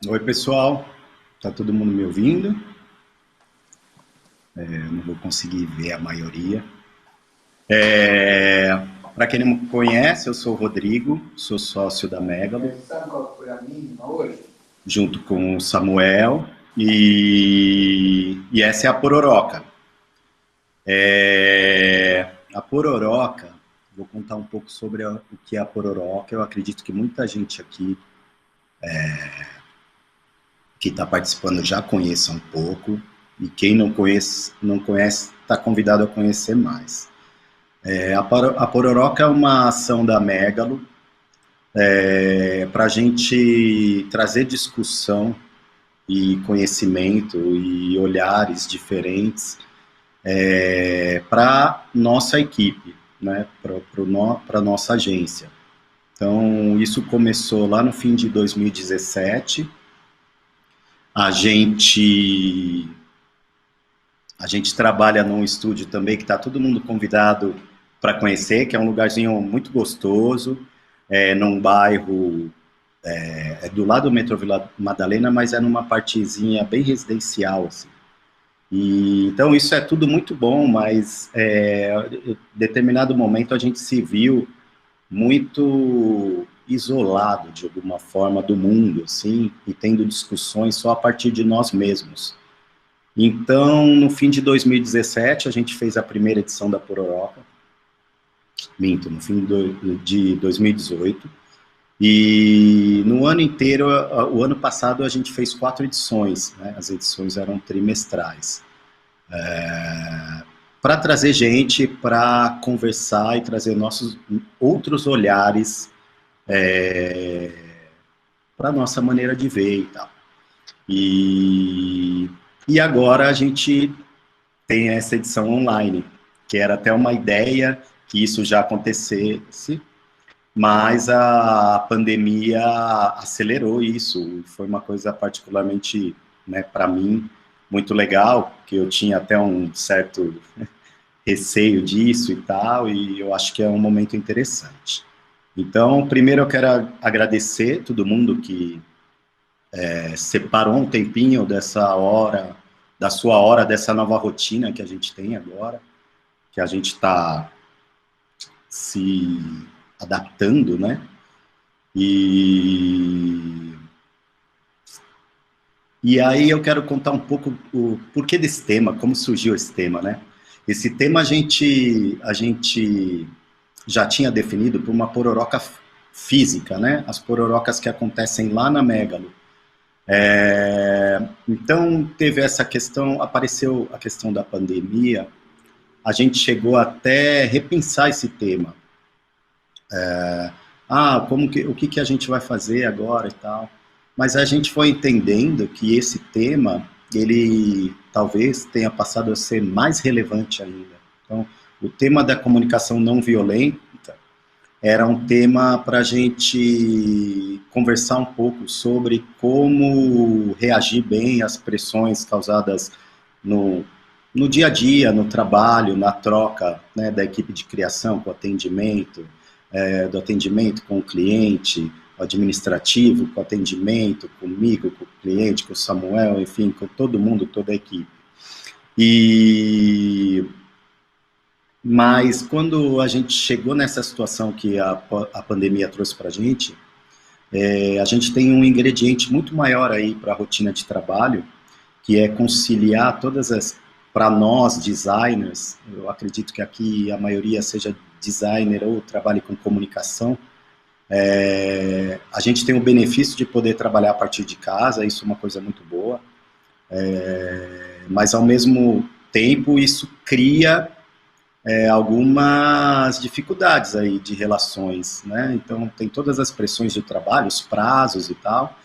Oi, pessoal. Tá todo mundo me ouvindo? Não vou conseguir ver a maioria. Para quem não me conhece, eu sou o Rodrigo, sou sócio da Megalo, Sabe qual foi a mínima hoje? junto com o Samuel, e essa é a Pororoca. A Pororoca, vou contar um pouco sobre o que é a Pororoca. Eu acredito que muita gente aqui que está participando já conheça um pouco, e quem não conhece, está convidado a conhecer mais. A Pororoca é uma ação da Megalo para a gente trazer discussão e conhecimento e olhares diferentes para nossa equipe, né, para a nossa agência. Então, isso começou lá no fim de 2017. A gente, a gente trabalha num estúdio também que está todo mundo convidado para conhecer, que é um lugarzinho muito gostoso, num bairro do lado do metrô Vila Madalena, mas é numa partezinha bem residencial, assim. Então isso é tudo muito bom, mas em determinado momento a gente se viu muito isolado de alguma forma do mundo, assim, e tendo discussões só a partir de nós mesmos. Então, no fim de 2017, a gente fez a primeira edição da Pororoca, minto, no fim de 2018. E no ano inteiro, o ano passado, a gente fez 4 edições, né? As edições eram trimestrais. Para trazer gente, para conversar e trazer nossos outros olhares para a nossa maneira de ver e tal. E, e agora a gente tem essa edição online, que era até uma ideia que isso já acontecesse, mas a pandemia acelerou isso. Foi uma coisa particularmente, né, para mim, muito legal, porque eu tinha até um certo receio disso e tal, e eu acho que é um momento interessante. Então, primeiro eu quero agradecer todo mundo que separou um tempinho dessa hora, da sua hora, dessa nova rotina que a gente tem agora, que a gente está se adaptando, né? E, e aí eu quero contar um pouco o porquê desse tema, como surgiu esse tema, né? Esse tema a gente já tinha definido por uma pororoca física, né? As pororocas que acontecem lá na Megalo. Então teve essa questão, apareceu a questão da pandemia, a gente chegou até repensar esse tema. O que a gente vai fazer agora e tal. Mas a gente foi entendendo que esse tema, ele talvez tenha passado a ser mais relevante ainda. Então, o tema da comunicação não violenta era um tema para a gente conversar um pouco sobre como reagir bem às pressões causadas no, no dia a dia, no trabalho, na troca, né, da equipe de criação com atendimento, do atendimento com o cliente, administrativo, com atendimento, comigo, com o cliente, com o Samuel, enfim, com todo mundo, toda a equipe. Mas quando a gente chegou nessa situação que a pandemia trouxe para a gente tem um ingrediente muito maior aí para a rotina de trabalho, que é conciliar todas as, para nós designers, eu acredito que aqui a maioria seja designer ou trabalhe com comunicação, a gente tem o benefício de poder trabalhar a partir de casa, isso é uma coisa muito boa, mas ao mesmo tempo isso cria algumas dificuldades aí de relações, né? Então tem todas as pressões do trabalho, os prazos e tal,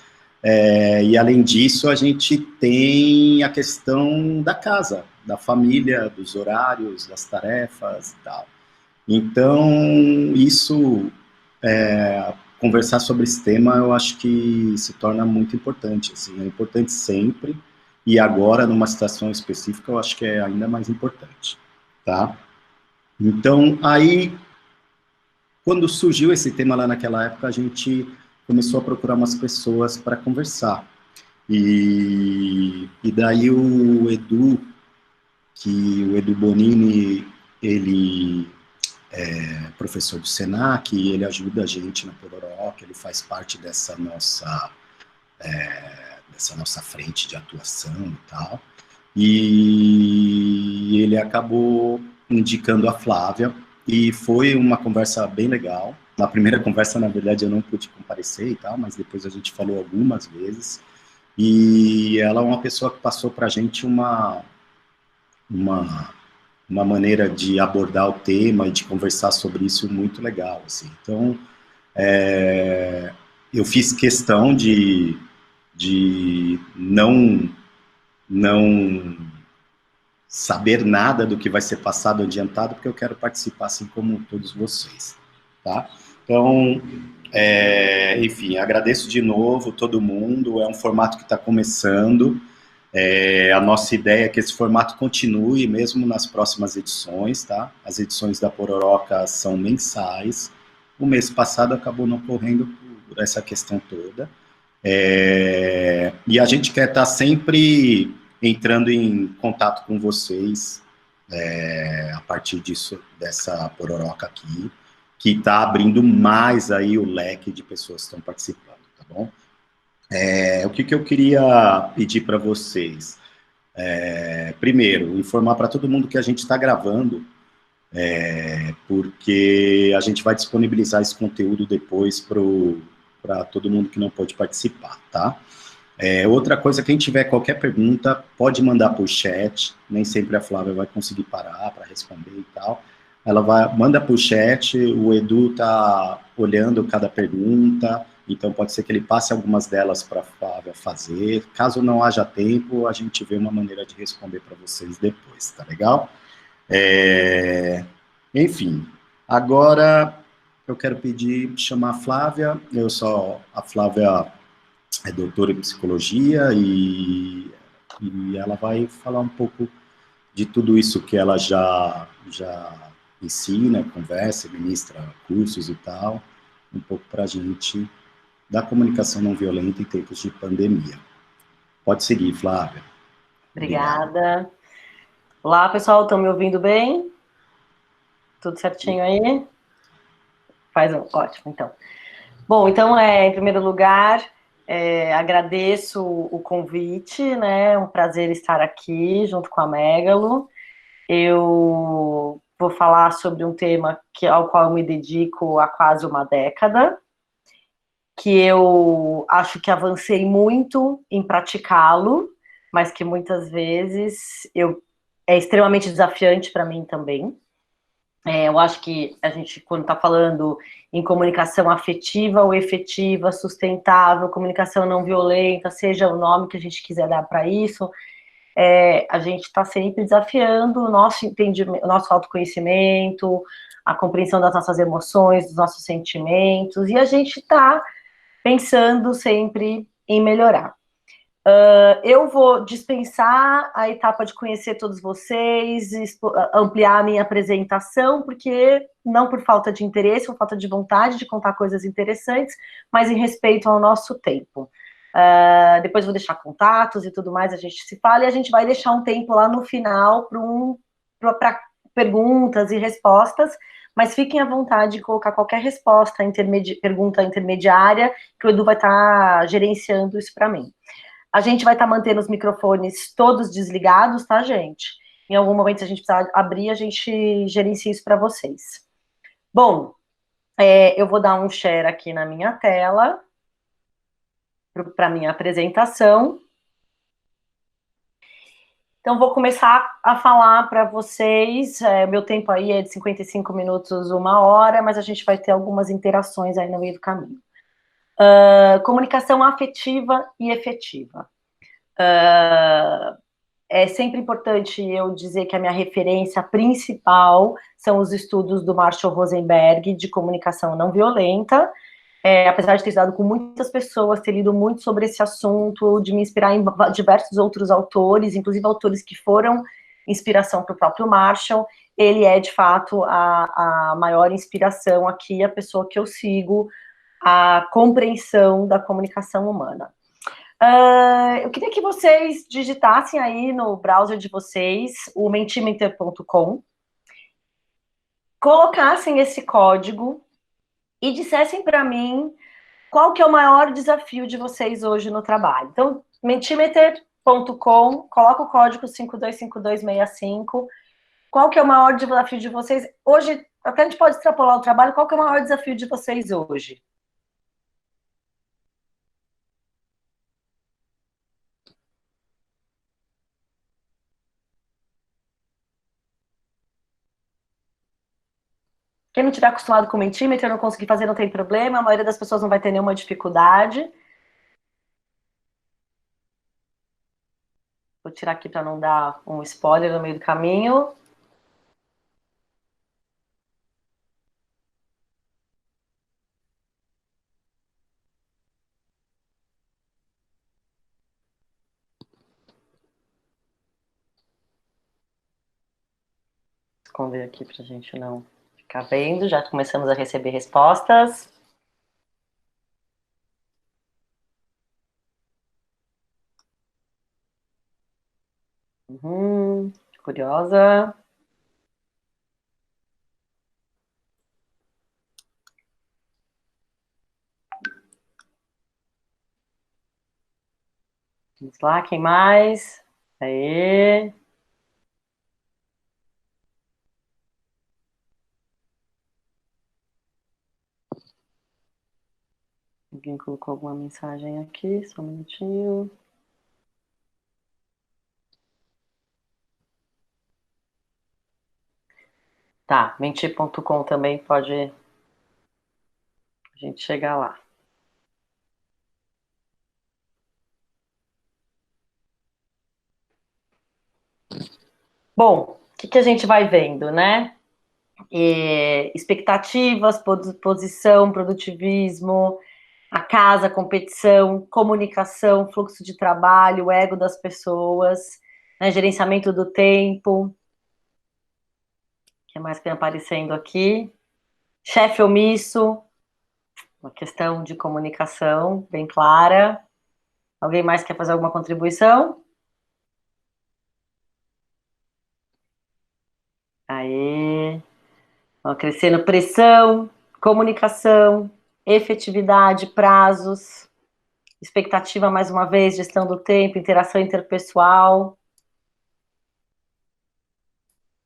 e além disso a gente tem a questão da casa, da família, dos horários, das tarefas e tal. Então isso, conversar sobre esse tema eu acho que se torna muito importante, assim, é importante sempre, e agora numa situação específica eu acho que é ainda mais importante, tá? Então, aí, quando surgiu esse tema lá naquela época, a gente começou a procurar umas pessoas para conversar. E daí o Edu Bonini, ele é professor do Senac, e ele ajuda a gente na Pororoca, ele faz parte dessa nossa frente de atuação e tal. E ele acabou indicando a Flávia, e foi uma conversa bem legal. Na primeira conversa, na verdade, eu não pude comparecer e tal, mas depois a gente falou algumas vezes. E ela é uma pessoa que passou para a gente uma maneira de abordar o tema e de conversar sobre isso muito legal, assim. Então, eu fiz questão de não saber nada do que vai ser passado adiantado, porque eu quero participar assim como todos vocês, tá? Então, enfim, agradeço de novo todo mundo, é um formato que está começando, a nossa ideia é que esse formato continue mesmo nas próximas edições, tá? As edições da Pororoca são mensais, o mês passado acabou não correndo por essa questão toda, e a gente quer estar sempre entrando em contato com vocês a partir dessa Pororoca aqui, que está abrindo mais aí o leque de pessoas que estão participando, tá bom? O que eu queria pedir para vocês? Primeiro, informar para todo mundo que a gente está gravando, porque a gente vai disponibilizar esse conteúdo depois para todo mundo que não pode participar, tá? Outra coisa, quem tiver qualquer pergunta, pode mandar por chat, nem sempre a Flávia vai conseguir parar para responder e tal. Manda por chat, o Edu está olhando cada pergunta, então pode ser que ele passe algumas delas para a Flávia fazer. Caso não haja tempo, a gente vê uma maneira de responder para vocês depois, tá legal? Enfim, agora eu quero chamar a Flávia. A Flávia é doutora em psicologia e ela vai falar um pouco de tudo isso que ela já ensina, conversa, ministra cursos e tal, um pouco para a gente da comunicação não violenta em tempos de pandemia. Pode seguir, Flávia. Obrigada. Olá, pessoal, estão me ouvindo bem? Tudo certinho aí? Ótimo, então. Bom, então, em primeiro lugar, agradeço o convite, né? É um prazer estar aqui junto com a Megalo. Eu vou falar sobre um tema ao qual eu me dedico há quase uma década, que eu acho que avancei muito em praticá-lo, mas que muitas vezes é extremamente desafiante para mim também. Eu acho que a gente, quando está falando em comunicação afetiva ou efetiva, sustentável, comunicação não violenta, seja o nome que a gente quiser dar para isso, a gente está sempre desafiando o nosso entendimento, o nosso autoconhecimento, a compreensão das nossas emoções, dos nossos sentimentos, e a gente está pensando sempre em melhorar. Eu vou dispensar a etapa de conhecer todos vocês, ampliar a minha apresentação, porque não por falta de interesse ou falta de vontade de contar coisas interessantes, mas em respeito ao nosso tempo. Depois vou deixar contatos e tudo mais, a gente se fala, e a gente vai deixar um tempo lá no final para perguntas e respostas, mas fiquem à vontade de colocar qualquer resposta, pergunta intermediária, que o Edu vai estar gerenciando isso para mim. A gente vai estar mantendo os microfones todos desligados, tá, gente? Em algum momento, se a gente precisar abrir, a gente gerencia isso para vocês. Bom, eu vou dar um share aqui na minha tela para a minha apresentação. Então, vou começar a falar para vocês. Meu tempo aí é de 55 minutos, 1 hora, mas a gente vai ter algumas interações aí no meio do caminho. Comunicação afetiva e efetiva. É sempre importante eu dizer que a minha referência principal são os estudos do Marshall Rosenberg de comunicação não violenta, apesar de ter estudado com muitas pessoas, ter lido muito sobre esse assunto, de me inspirar em diversos outros autores, inclusive autores que foram inspiração para o próprio Marshall. Ele é, de fato, a maior inspiração aqui, a pessoa que eu sigo, a compreensão da comunicação humana. Eu queria que vocês digitassem aí no browser de vocês o mentimeter.com, colocassem esse código e dissessem para mim qual que é o maior desafio de vocês hoje no trabalho. Então, mentimeter.com, coloca o código 525265. Qual que é o maior desafio de vocês hoje? Até a gente pode extrapolar o trabalho. Qual que é o maior desafio de vocês hoje? Quem não estiver acostumado com o Mentimeter, não conseguir fazer, não tem problema. A maioria das pessoas não vai ter nenhuma dificuldade. Vou tirar aqui para não dar um spoiler no meio do caminho. Esconder aqui para a gente não ficar vendo. Já começamos a receber respostas. Curiosa. Vamos lá, quem mais? Aê! Alguém colocou alguma mensagem aqui? Só um minutinho. Tá, mentir.com também pode a gente chegar lá. Bom, o que a gente vai vendo, né? Expectativas, posição, produtivismo, a casa, competição, comunicação, fluxo de trabalho, ego das pessoas, né, gerenciamento do tempo. O que mais que vem aparecendo aqui? Chefe omisso, uma questão de comunicação bem clara. Alguém mais quer fazer alguma contribuição? Aê! Crescendo pressão, comunicação, efetividade, prazos, expectativa, mais uma vez, gestão do tempo, interação interpessoal.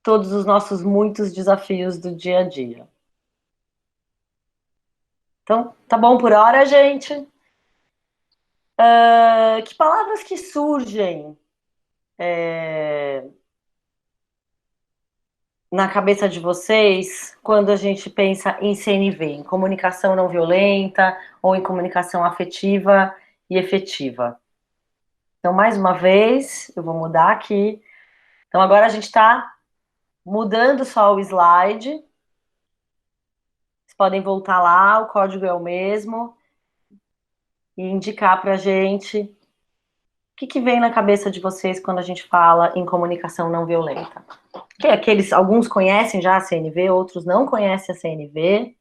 Todos os nossos muitos desafios do dia a dia. Então, tá bom por hora, gente? Que palavras que surgem na cabeça de vocês quando a gente pensa em CNV, em comunicação não violenta ou em comunicação afetiva e efetiva? Então, mais uma vez, eu vou mudar aqui. Então, agora a gente está mudando só o slide. Vocês podem voltar lá, o código é o mesmo. E indicar para a gente o que vem na cabeça de vocês quando a gente fala em comunicação não violenta. Alguns conhecem já a CNV, outros não conhecem a CNV.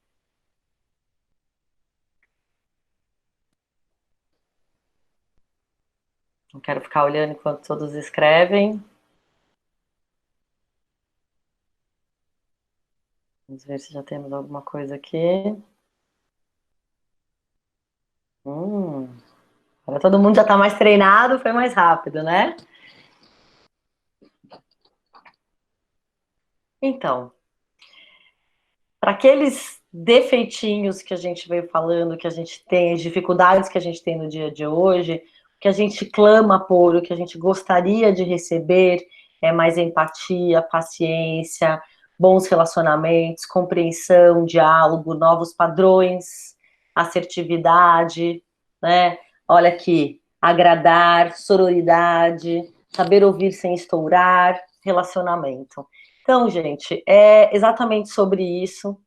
Não quero ficar olhando enquanto todos escrevem. Vamos ver se já temos alguma coisa aqui. Agora todo mundo já está mais treinado, foi mais rápido, né? Então, para aqueles defeitinhos que a gente veio falando, que a gente tem, as dificuldades que a gente tem no dia de hoje, o que a gente clama por, o que a gente gostaria de receber é mais empatia, paciência, bons relacionamentos, compreensão, diálogo, novos padrões, assertividade, né? Olha aqui, agradar, sororidade, saber ouvir sem estourar, relacionamento. Então, gente, é exatamente sobre isso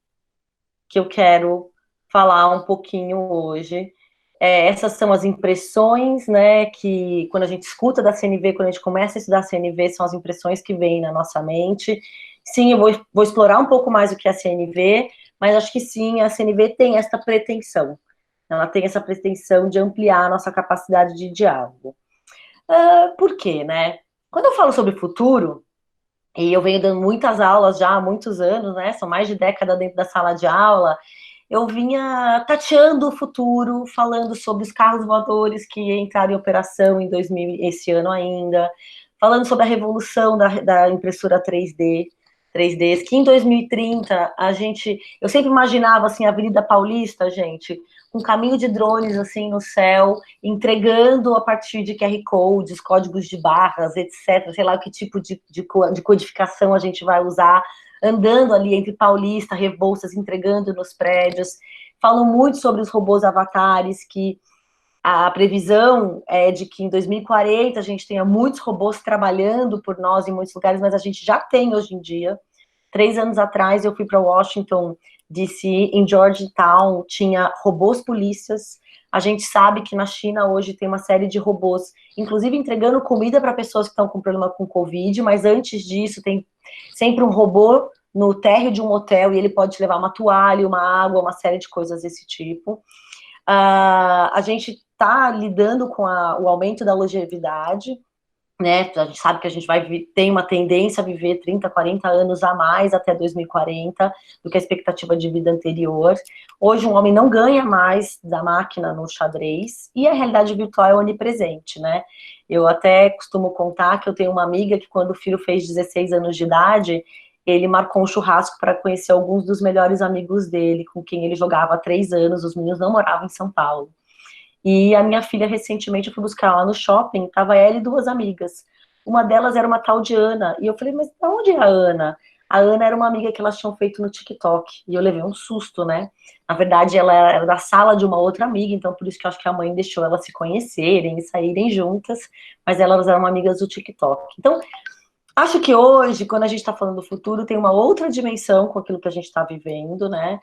que eu quero falar um pouquinho hoje. Essas são as impressões, né, que quando a gente escuta da CNV, quando a gente começa a estudar a CNV, são as impressões que vêm na nossa mente. Sim, eu vou explorar um pouco mais o que é a CNV, mas acho que sim, a CNV tem essa pretensão Ela tem essa pretensão de ampliar a nossa capacidade de diálogo. Por quê, né? Quando eu falo sobre futuro, e eu venho dando muitas aulas já há muitos anos, né? São mais de década dentro da sala de aula. Eu vinha tateando o futuro, falando sobre os carros voadores que entraram em operação em 2000, esse ano ainda, falando sobre a revolução da impressora 3D, que em 2030 eu sempre imaginava assim a Avenida Paulista, gente, um caminho de drones assim no céu, entregando a partir de QR codes, códigos de barras, etc. Sei lá que tipo de codificação a gente vai usar, andando ali entre Paulista, Rebouças, entregando nos prédios. Falam muito sobre os robôs avatares, que a previsão é de que em 2040 a gente tenha muitos robôs trabalhando por nós em muitos lugares, mas a gente já tem hoje em dia. 3 anos atrás eu fui para Washington, DC, em Georgetown, tinha robôs polícias. A gente sabe que na China hoje tem uma série de robôs, inclusive entregando comida para pessoas que estão com problema com Covid, mas antes disso tem sempre um robô no térreo de um hotel e ele pode levar uma toalha, uma água, uma série de coisas desse tipo. A gente está lidando com o aumento da longevidade, né? A gente sabe que a gente tem uma tendência a viver 30, 40 anos a mais até 2040 do que a expectativa de vida anterior. Hoje, um homem não ganha mais da máquina no xadrez e a realidade virtual é onipresente, né? Eu até costumo contar que eu tenho uma amiga que, quando o filho fez 16 anos de idade, ele marcou um churrasco para conhecer alguns dos melhores amigos dele, com quem ele jogava há 3 anos. Os meninos não moravam em São Paulo. E a minha filha, recentemente, eu fui buscar lá no shopping, tava ela e 2 amigas. Uma delas era uma tal de Ana. E eu falei, mas de onde é a Ana? A Ana era uma amiga que elas tinham feito no TikTok. E eu levei um susto, né? Na verdade, ela era da sala de uma outra amiga, então por isso que eu acho que a mãe deixou elas se conhecerem e saírem juntas. Mas elas eram amigas do TikTok. Então, acho que hoje, quando a gente está falando do futuro, tem uma outra dimensão com aquilo que a gente está vivendo, né?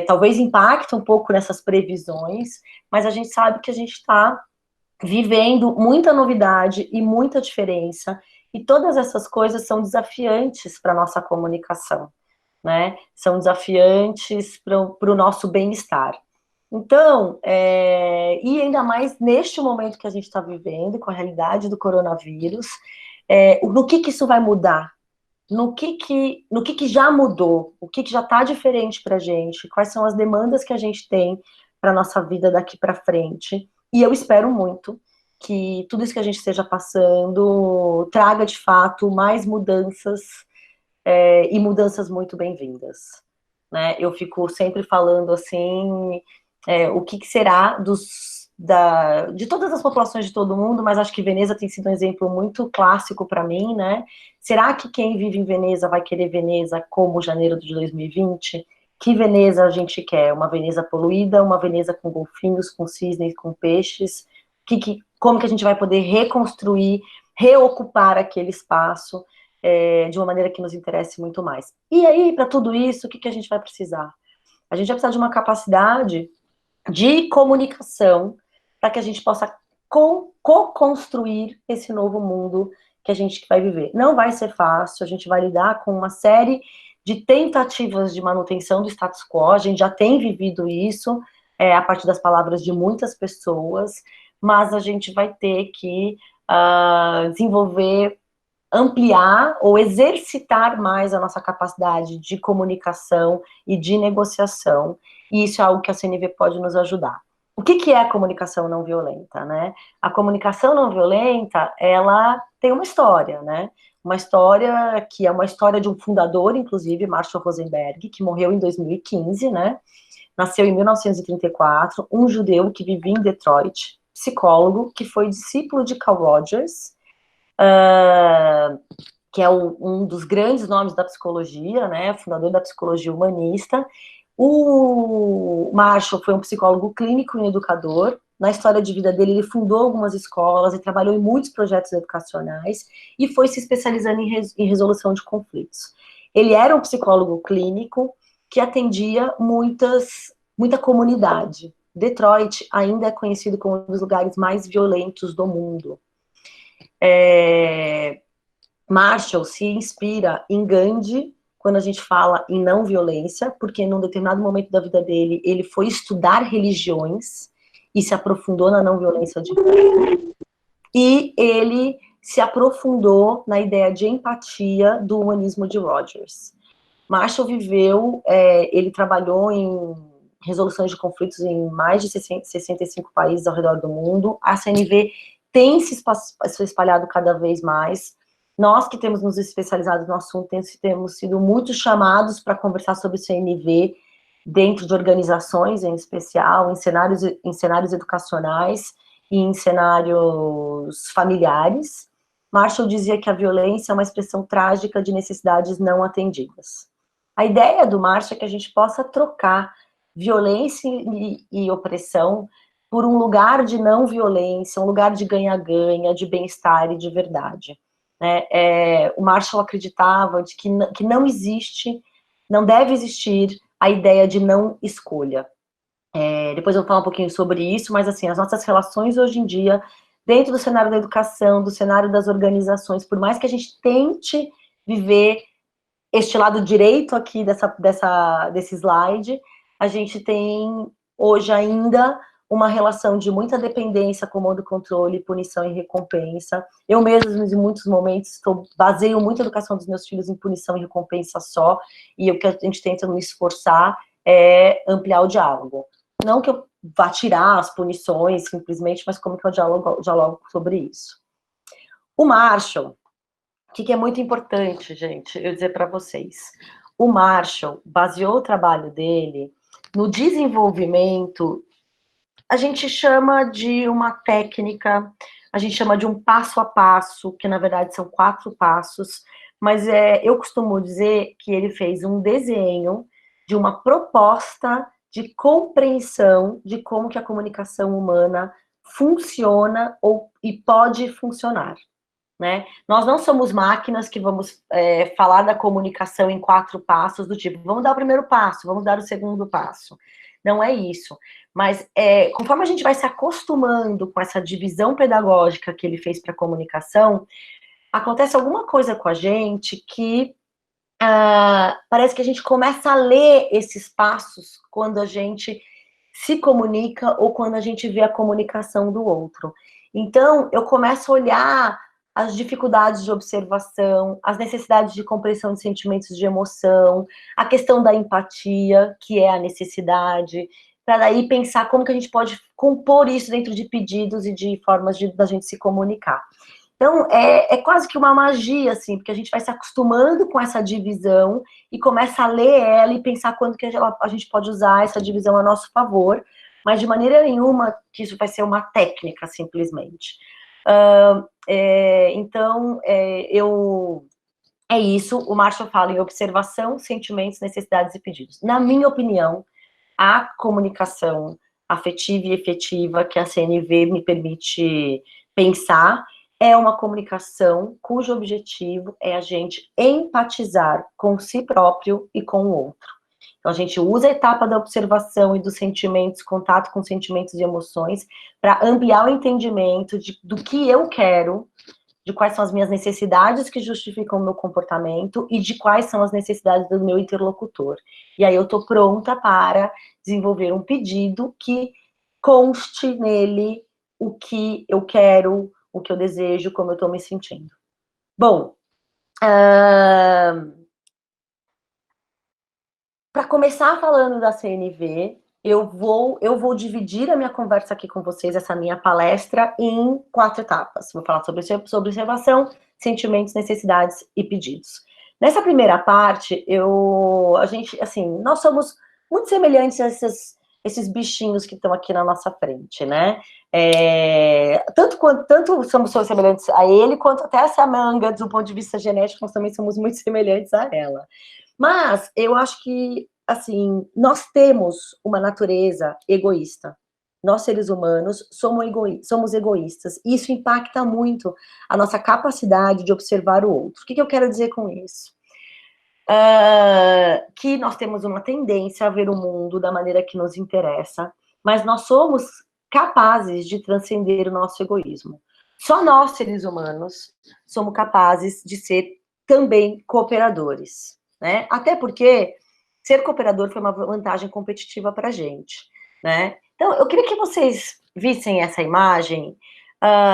Talvez impacte um pouco nessas previsões, mas a gente sabe que a gente está vivendo muita novidade e muita diferença, e todas essas coisas são desafiantes para a nossa comunicação, né? São desafiantes para o nosso bem-estar. Então, e ainda mais neste momento que a gente está vivendo, com a realidade do coronavírus, no que isso vai mudar? No que já mudou? O que já está diferente para a gente? Quais são as demandas que a gente tem para a nossa vida daqui para frente? E eu espero muito que tudo isso que a gente esteja passando traga, de fato, mais mudanças, e mudanças muito bem-vindas, né? Eu fico sempre falando assim, o que será de todas as populações de todo mundo, mas acho que Veneza tem sido um exemplo muito clássico para mim, né? Será que quem vive em Veneza vai querer Veneza como janeiro de 2020? Que Veneza a gente quer? Uma Veneza poluída, uma Veneza com golfinhos, com cisnes, com peixes? Como que a gente vai poder reconstruir, reocupar aquele espaço de uma maneira que nos interesse muito mais? E aí, para tudo isso, o que a gente vai precisar? A gente vai precisar de uma capacidade de comunicação para que a gente possa co-construir esse novo mundo que a gente vai viver. Não vai ser fácil, a gente vai lidar com uma série de tentativas de manutenção do status quo, a gente já tem vivido isso, a partir das palavras de muitas pessoas, mas a gente vai ter que desenvolver, ampliar ou exercitar mais a nossa capacidade de comunicação e de negociação, e isso é algo que a CNV pode nos ajudar. O que é a comunicação não violenta, né? A comunicação não violenta, ela tem uma história, né? Uma história que é uma história de um fundador, inclusive, Marshall Rosenberg, que morreu em 2015, né? Nasceu em 1934, um judeu que vivia em Detroit, psicólogo, que foi discípulo de Carl Rogers, que é um dos grandes nomes da psicologia, né, fundador da psicologia humanista. O Marshall foi um psicólogo clínico e educador. Na história de vida dele, ele fundou algumas escolas e trabalhou em muitos projetos educacionais e foi se especializando em resolução de conflitos. Ele era um psicólogo clínico que atendia muita comunidade. Detroit ainda é conhecido como um dos lugares mais violentos do mundo. Marshall se inspira em Gandhi quando a gente fala em não violência, porque num determinado momento da vida dele, ele foi estudar religiões e se aprofundou na não violência de fé, e ele se aprofundou na ideia de empatia do humanismo de Rogers. Marshall viveu, ele trabalhou em resoluções de conflitos em mais de 65 países ao redor do mundo. A CNV tem se espalhado cada vez mais. Nós que temos nos especializado no assunto, temos sido muito chamados para conversar sobre o CNV dentro de organizações, em especial, em cenários educacionais e em cenários familiares. Marshall dizia que a violência é uma expressão trágica de necessidades não atendidas. A ideia do Marshall é que a gente possa trocar violência e opressão por um lugar de não violência, um lugar de ganha-ganha, de bem-estar e de verdade. O Marshall acreditava de que não existe, não deve existir a ideia de não escolha. Depois eu vou falar um pouquinho sobre isso, mas assim, as nossas relações hoje em dia, dentro do cenário da educação, do cenário das organizações, por mais que a gente tente viver este lado direito aqui desse slide, a gente tem hoje ainda uma relação de muita dependência, comando, controle, punição e recompensa. Eu mesma, em muitos momentos, baseio muito a educação dos meus filhos em punição e recompensa só, e o que a gente tenta me esforçar é ampliar o diálogo. Não que eu vá tirar as punições, simplesmente, mas como que eu dialogo sobre isso. O Marshall, o que é muito importante, gente, eu dizer para vocês. O Marshall baseou o trabalho dele no desenvolvimento, a gente chama de uma técnica, a gente chama de um passo a passo, que na verdade são 4 passos, mas eu costumo dizer que ele fez um desenho de uma proposta de compreensão de como que a comunicação humana funciona e pode funcionar. Né? Nós não somos máquinas que vamos falar da comunicação em 4 passos, do tipo, vamos dar o primeiro passo, vamos dar o segundo passo. Não é isso. Mas conforme a gente vai se acostumando com essa divisão pedagógica que ele fez para a comunicação, acontece alguma coisa com a gente que parece que a gente começa a ler esses passos quando a gente se comunica ou quando a gente vê a comunicação do outro. Então, eu começo a olhar as dificuldades de observação, as necessidades de compreensão de sentimentos de emoção, a questão da empatia, que é a necessidade, para daí pensar como que a gente pode compor isso dentro de pedidos e de formas da gente se comunicar. Então, é quase que uma magia, assim, porque a gente vai se acostumando com essa divisão e começa a ler ela e pensar quando que a gente pode usar essa divisão a nosso favor, mas de maneira nenhuma que isso vai ser uma técnica, simplesmente. Então, é isso, o Marshall fala em observação, sentimentos, necessidades e pedidos. Na minha opinião, a comunicação afetiva e efetiva que a CNV me permite pensar é uma comunicação cujo objetivo é a gente empatizar com si próprio e com o outro. Então, a gente usa a etapa da observação e dos sentimentos, contato com sentimentos e emoções, para ampliar o entendimento do que eu quero, de quais são as minhas necessidades que justificam o meu comportamento e de quais são as necessidades do meu interlocutor. E aí eu estou pronta para desenvolver um pedido que conste nele o que eu quero, o que eu desejo, como eu estou me sentindo. Bom, para começar falando da CNV, eu vou dividir a minha conversa aqui com vocês, essa minha palestra, em 4 etapas. Vou falar sobre observação, sentimentos, necessidades e pedidos. Nessa primeira parte, nós somos muito semelhantes a esses bichinhos que estão aqui na nossa frente, né? Tanto somos semelhantes a ele, quanto até essa manga, do ponto de vista genético, nós também somos muito semelhantes a ela. Mas eu acho que, assim, nós temos uma natureza egoísta. Nós, seres humanos, somos egoístas. E isso impacta muito a nossa capacidade de observar o outro. O que eu quero dizer com isso? Que nós temos uma tendência a ver o mundo da maneira que nos interessa, mas nós somos capazes de transcender o nosso egoísmo. Só nós, seres humanos, somos capazes de ser também cooperadores. né? Até porque ser cooperador foi uma vantagem competitiva para a gente, né? Então, eu queria que vocês vissem essa imagem.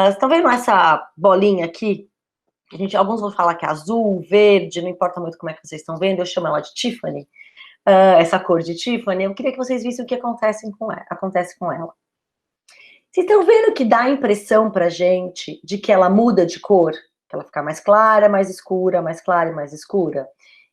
Estão vendo essa bolinha aqui? Alguns vão falar que é azul, verde, não importa muito como é que vocês estão vendo, eu chamo ela de Tiffany, essa cor de Tiffany. Eu queria que vocês vissem o que acontece com ela. Vocês estão vendo que dá a impressão pra gente de que ela muda de cor? Que ela fica mais clara, mais escura, mais clara e mais escura?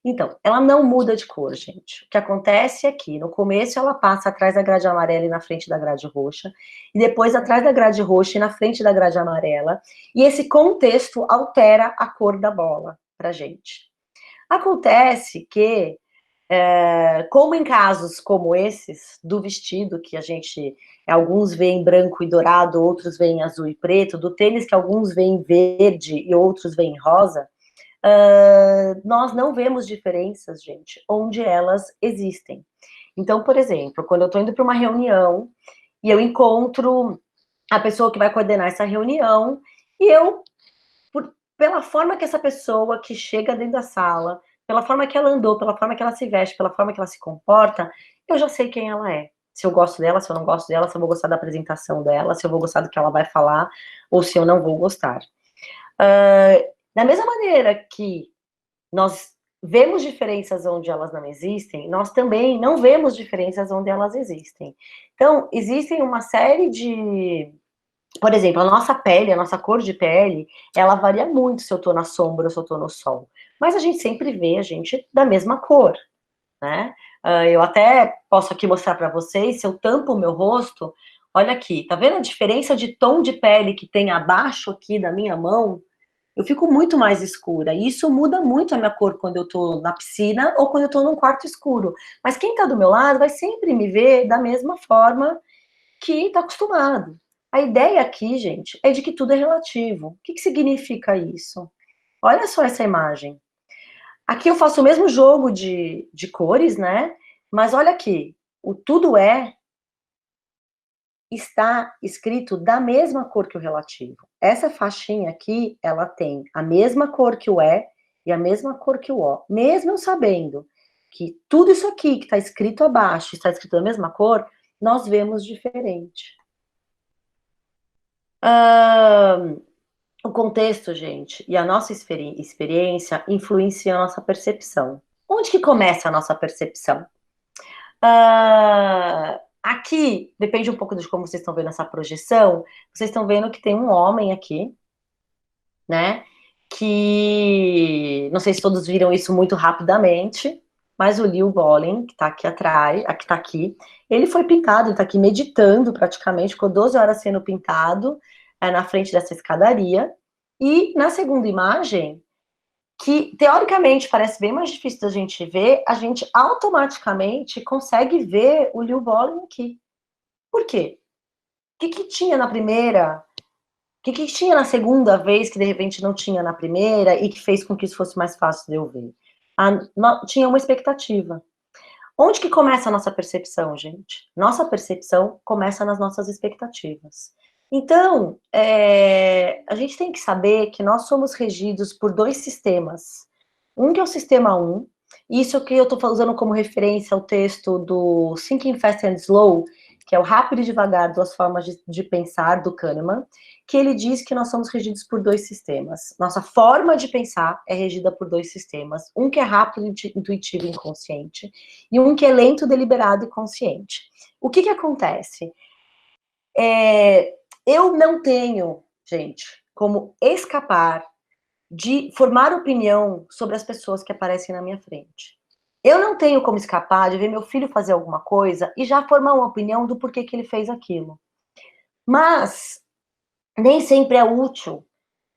Então, ela não muda de cor, gente. O que acontece é que, no começo, ela passa atrás da grade amarela e na frente da grade roxa, e depois atrás da grade roxa e na frente da grade amarela, e esse contexto altera a cor da bola pra gente. Acontece que, como em casos como esses, do vestido, que alguns veem branco e dourado, outros veem azul e preto, do tênis que alguns veem verde e outros veem rosa, nós não vemos diferenças, gente, onde elas existem. Então, por exemplo, quando eu estou indo para uma reunião e eu encontro a pessoa que vai coordenar essa reunião, e pela forma que essa pessoa que chega dentro da sala, pela forma que ela andou, pela forma que ela se veste, pela forma que ela se comporta, eu já sei quem ela é. Se eu gosto dela, se eu não gosto dela, se eu vou gostar da apresentação dela, se eu vou gostar do que ela vai falar, ou se eu não vou gostar. Da mesma maneira que nós vemos diferenças onde elas não existem, nós também não vemos diferenças onde elas existem. Então, existem uma série de... Por exemplo, a nossa pele, a nossa cor de pele, ela varia muito se eu tô na sombra ou se eu tô no sol. Mas a gente sempre vê a gente da mesma cor, né? Eu até posso aqui mostrar para vocês, se eu tampo o meu rosto, olha aqui, tá vendo a diferença de tom de pele que tem abaixo aqui da minha mão? Eu fico muito mais escura, e isso muda muito a minha cor quando eu tô na piscina ou quando eu tô num quarto escuro. Mas quem tá do meu lado vai sempre me ver da mesma forma que tá acostumado. A ideia aqui, gente, é de que tudo é relativo. O que significa isso? Olha só essa imagem. Aqui eu faço o mesmo jogo de cores, né? Mas olha aqui, o tudo está escrito da mesma cor que o relativo. Essa faixinha aqui, ela tem a mesma cor que o e a mesma cor que o O. Mesmo eu sabendo que tudo isso aqui que está escrito abaixo está escrito da mesma cor, nós vemos diferente. O contexto, gente, e a nossa experiência influenciam a nossa percepção. Onde que começa a nossa percepção? Aqui, depende um pouco de como vocês estão vendo essa projeção, vocês estão vendo que tem um homem aqui, né, que, não sei se todos viram isso muito rapidamente, mas o Liu Bolin, que tá aqui atrás, aqui tá aqui, ele foi pintado, ele tá aqui meditando praticamente, ficou 12 horas sendo pintado, na frente dessa escadaria, e na segunda imagem, que teoricamente parece bem mais difícil da gente ver, a gente automaticamente consegue ver o Liu Bolin aqui. Por quê? O que tinha na primeira? O que tinha na segunda vez que de repente não tinha na primeira e que fez com que isso fosse mais fácil de eu ver? Tinha uma expectativa. Onde que começa a nossa percepção, gente? Nossa percepção começa nas nossas expectativas. Então, a gente tem que saber que nós somos regidos por dois sistemas. Um que é o sistema 1, isso que eu estou usando como referência ao texto do Thinking Fast and Slow, que é o Rápido e Devagar, Duas Formas de Pensar, do Kahneman, que ele diz que nós somos regidos por dois sistemas. Nossa forma de pensar é regida por dois sistemas. Um que é rápido, intuitivo e inconsciente, e um que é lento, deliberado e consciente. O que acontece? Eu não tenho, gente, como escapar de formar opinião sobre as pessoas que aparecem na minha frente. Eu não tenho como escapar de ver meu filho fazer alguma coisa e já formar uma opinião do porquê que ele fez aquilo. Mas nem sempre é útil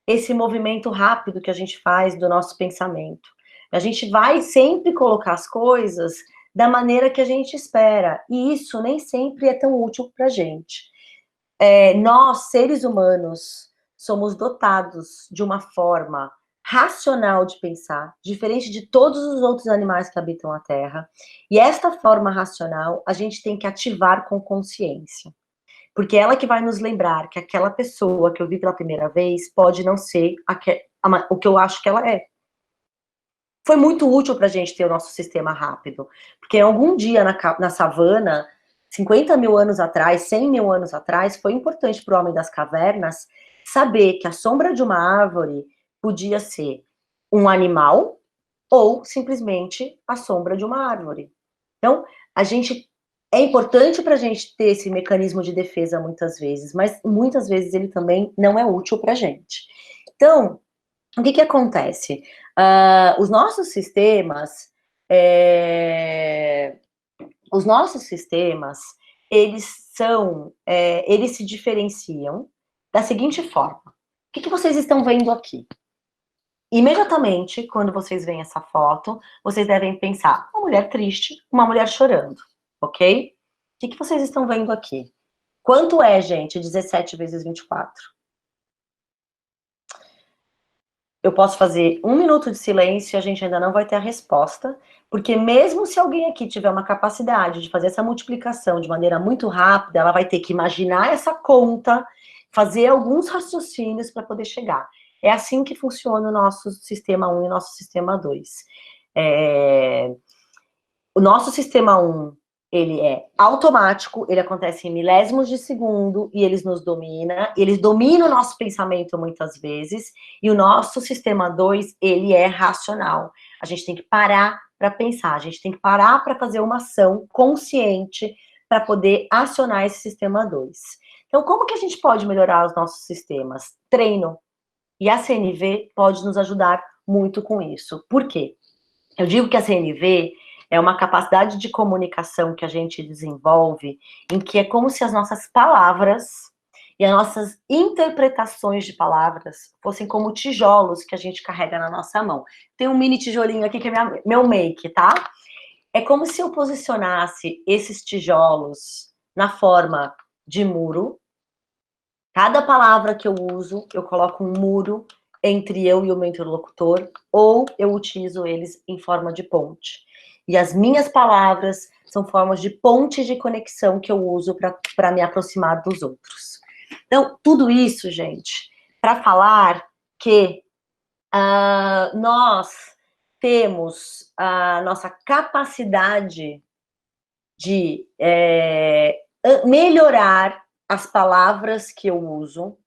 esse movimento rápido que a gente faz do nosso pensamento. A gente vai sempre colocar as coisas da maneira que a gente espera, e isso nem sempre é tão útil para a gente. Nós, seres humanos, somos dotados de uma forma racional de pensar, diferente de todos os outros animais que habitam a Terra, e esta forma racional a gente tem que ativar com consciência. Porque ela que vai nos lembrar que aquela pessoa que eu vi pela primeira vez pode não ser o que eu acho que ela é. foi muito útil para a gente ter o nosso sistema rápido, porque algum dia na savana, 50 mil anos atrás, 100 mil anos atrás, foi importante para o homem das cavernas saber que a sombra de uma árvore podia ser um animal ou simplesmente a sombra de uma árvore. Então, é importante para a gente ter esse mecanismo de defesa muitas vezes, mas muitas vezes ele também não é útil para a gente. Então, o que acontece? Os nossos sistemas, eles se diferenciam da seguinte forma. O que vocês estão vendo aqui? Imediatamente, quando vocês veem essa foto, vocês devem pensar, uma mulher triste, uma mulher chorando, ok? O que vocês estão vendo aqui? Quanto é, gente, 17 vezes 24? Eu posso fazer 1 minuto de silêncio e a gente ainda não vai ter a resposta, porque mesmo se alguém aqui tiver uma capacidade de fazer essa multiplicação de maneira muito rápida, ela vai ter que imaginar essa conta, fazer alguns raciocínios para poder chegar. É assim que funciona o nosso sistema 1 e o nosso sistema 2. O nosso sistema 1, ele é automático, ele acontece em milésimos de segundo e eles nos dominam o nosso pensamento muitas vezes, e o nosso sistema 2, ele é racional. A gente tem que parar para pensar, a gente tem que parar para fazer uma ação consciente para poder acionar esse sistema 2. Então, como que a gente pode melhorar os nossos sistemas? Treino. E a CNV pode nos ajudar muito com isso. Por quê? Eu digo que a CNV é uma capacidade de comunicação que a gente desenvolve, em que é como se as nossas palavras e as nossas interpretações de palavras fossem como tijolos que a gente carrega na nossa mão. Tem um mini tijolinho aqui que é meu make, tá? É como se eu posicionasse esses tijolos na forma de muro. Cada palavra que eu uso, eu coloco um muro entre eu e o meu interlocutor, ou eu utilizo eles em forma de ponte. E as minhas palavras são formas de ponte de conexão que eu uso para me aproximar dos outros. Então, tudo isso, gente, para falar que nós temos a nossa capacidade de melhorar as palavras que eu uso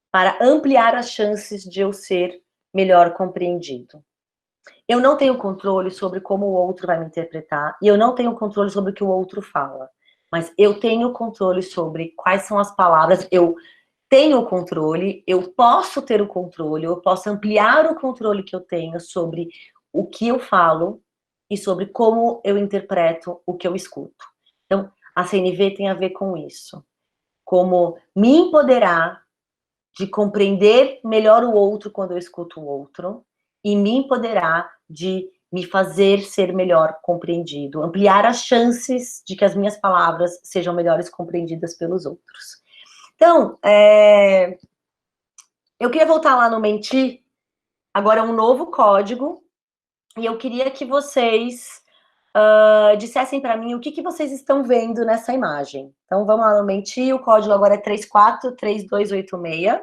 para ampliar as chances de eu ser melhor compreendido. Eu não tenho controle sobre como o outro vai me interpretar, e eu não tenho controle sobre o que o outro fala, mas eu tenho controle sobre quais são as palavras, eu tenho o controle, eu posso ter o controle, eu posso ampliar o controle que eu tenho sobre o que eu falo e sobre como eu interpreto o que eu escuto. Então, a CNV tem a ver com isso. Como me empoderar de compreender melhor o outro quando eu escuto o outro e me empoderar de me fazer ser melhor compreendido, ampliar as chances de que as minhas palavras sejam melhores compreendidas pelos outros. Então, eu queria voltar lá no Menti, agora é um novo código, e eu queria que vocês dissessem para mim o que vocês estão vendo nessa imagem. Então, vamos lá no Menti, o código agora é 343286.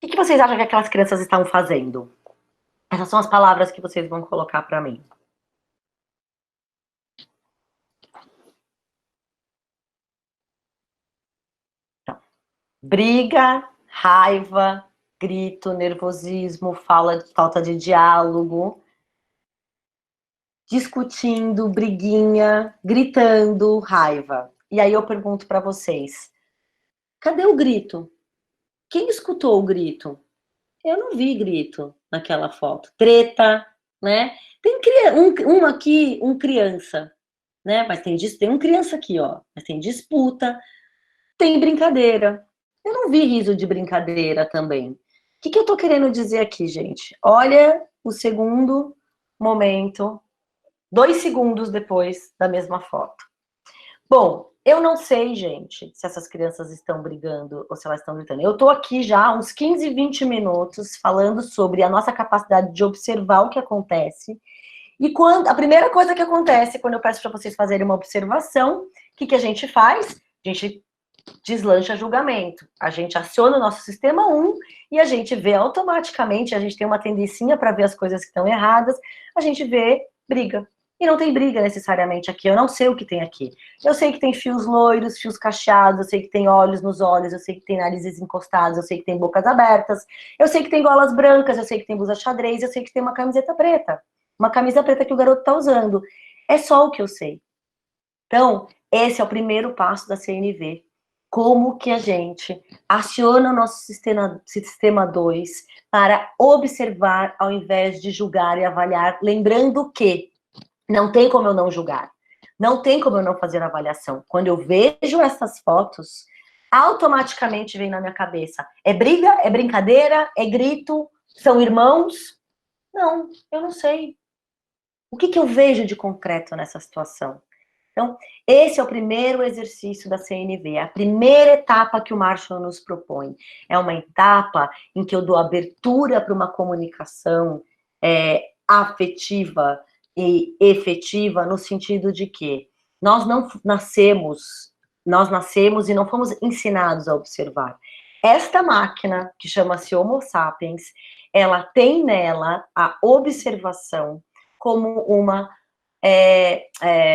O que vocês acham que aquelas crianças estão fazendo? Essas são as palavras que vocês vão colocar para mim. Então, briga, raiva, grito, nervosismo, falta de diálogo, discutindo, briguinha, gritando, raiva. E aí eu pergunto para vocês, cadê o grito? Quem escutou o grito? Eu não vi grito naquela foto. Treta, né? Tem um aqui, criança, né? Mas tem um criança aqui, ó. Mas tem disputa, tem brincadeira. Eu não vi riso de brincadeira também. que eu tô querendo dizer aqui, gente? Olha o segundo momento, 2 segundos depois da mesma foto. Bom, eu não sei, gente, se essas crianças estão brigando ou se elas estão gritando. Eu tô aqui já há uns 15, 20 minutos falando sobre a nossa capacidade de observar o que acontece. E quando a primeira coisa que acontece quando eu peço para vocês fazerem uma observação, o que a gente faz? A gente deslancha julgamento. A gente aciona o nosso sistema 1 e a gente vê automaticamente, a gente tem uma tendencinha para ver as coisas que estão erradas, a gente vê briga. E não tem briga necessariamente aqui, eu não sei o que tem aqui. Eu sei que tem fios loiros, fios cacheados, eu sei que tem olhos nos olhos, eu sei que tem narizes encostados, eu sei que tem bocas abertas, eu sei que tem golas brancas, eu sei que tem blusa xadrez, eu sei que tem uma camiseta preta. Uma camisa preta que o garoto tá usando. É só o que eu sei. Então, esse é o primeiro passo da CNV. Como que a gente aciona o nosso sistema 2 para observar ao invés de julgar e avaliar, lembrando que não tem como eu não julgar, não tem como eu não fazer avaliação. Quando eu vejo essas fotos, automaticamente vem na minha cabeça, é briga, é brincadeira, é grito, são irmãos? Não, eu não sei. O que eu vejo de concreto nessa situação? Então, esse é o primeiro exercício da CNV, a primeira etapa que o Marshall nos propõe. É uma etapa em que eu dou abertura para uma comunicação afetiva e efetiva, no sentido de que nós nascemos e não fomos ensinados a observar. Esta máquina, que chama-se Homo sapiens, ela tem nela a observação como uma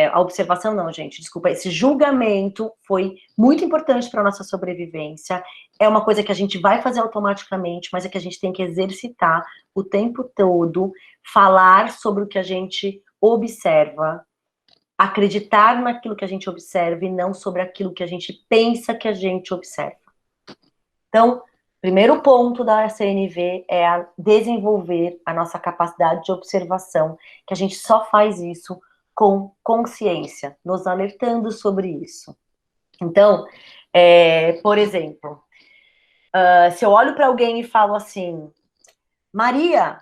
a observação não, gente, desculpa, esse julgamento foi muito importante para a nossa sobrevivência, é uma coisa que a gente vai fazer automaticamente, mas é que a gente tem que exercitar o tempo todo, falar sobre o que a gente observa, acreditar naquilo que a gente observa e não sobre aquilo que a gente pensa que a gente observa. Então, primeiro ponto da CNV é desenvolver a nossa capacidade de observação, que a gente só faz isso com consciência, nos alertando sobre isso. Então, por exemplo, se eu olho para alguém e falo assim, Maria,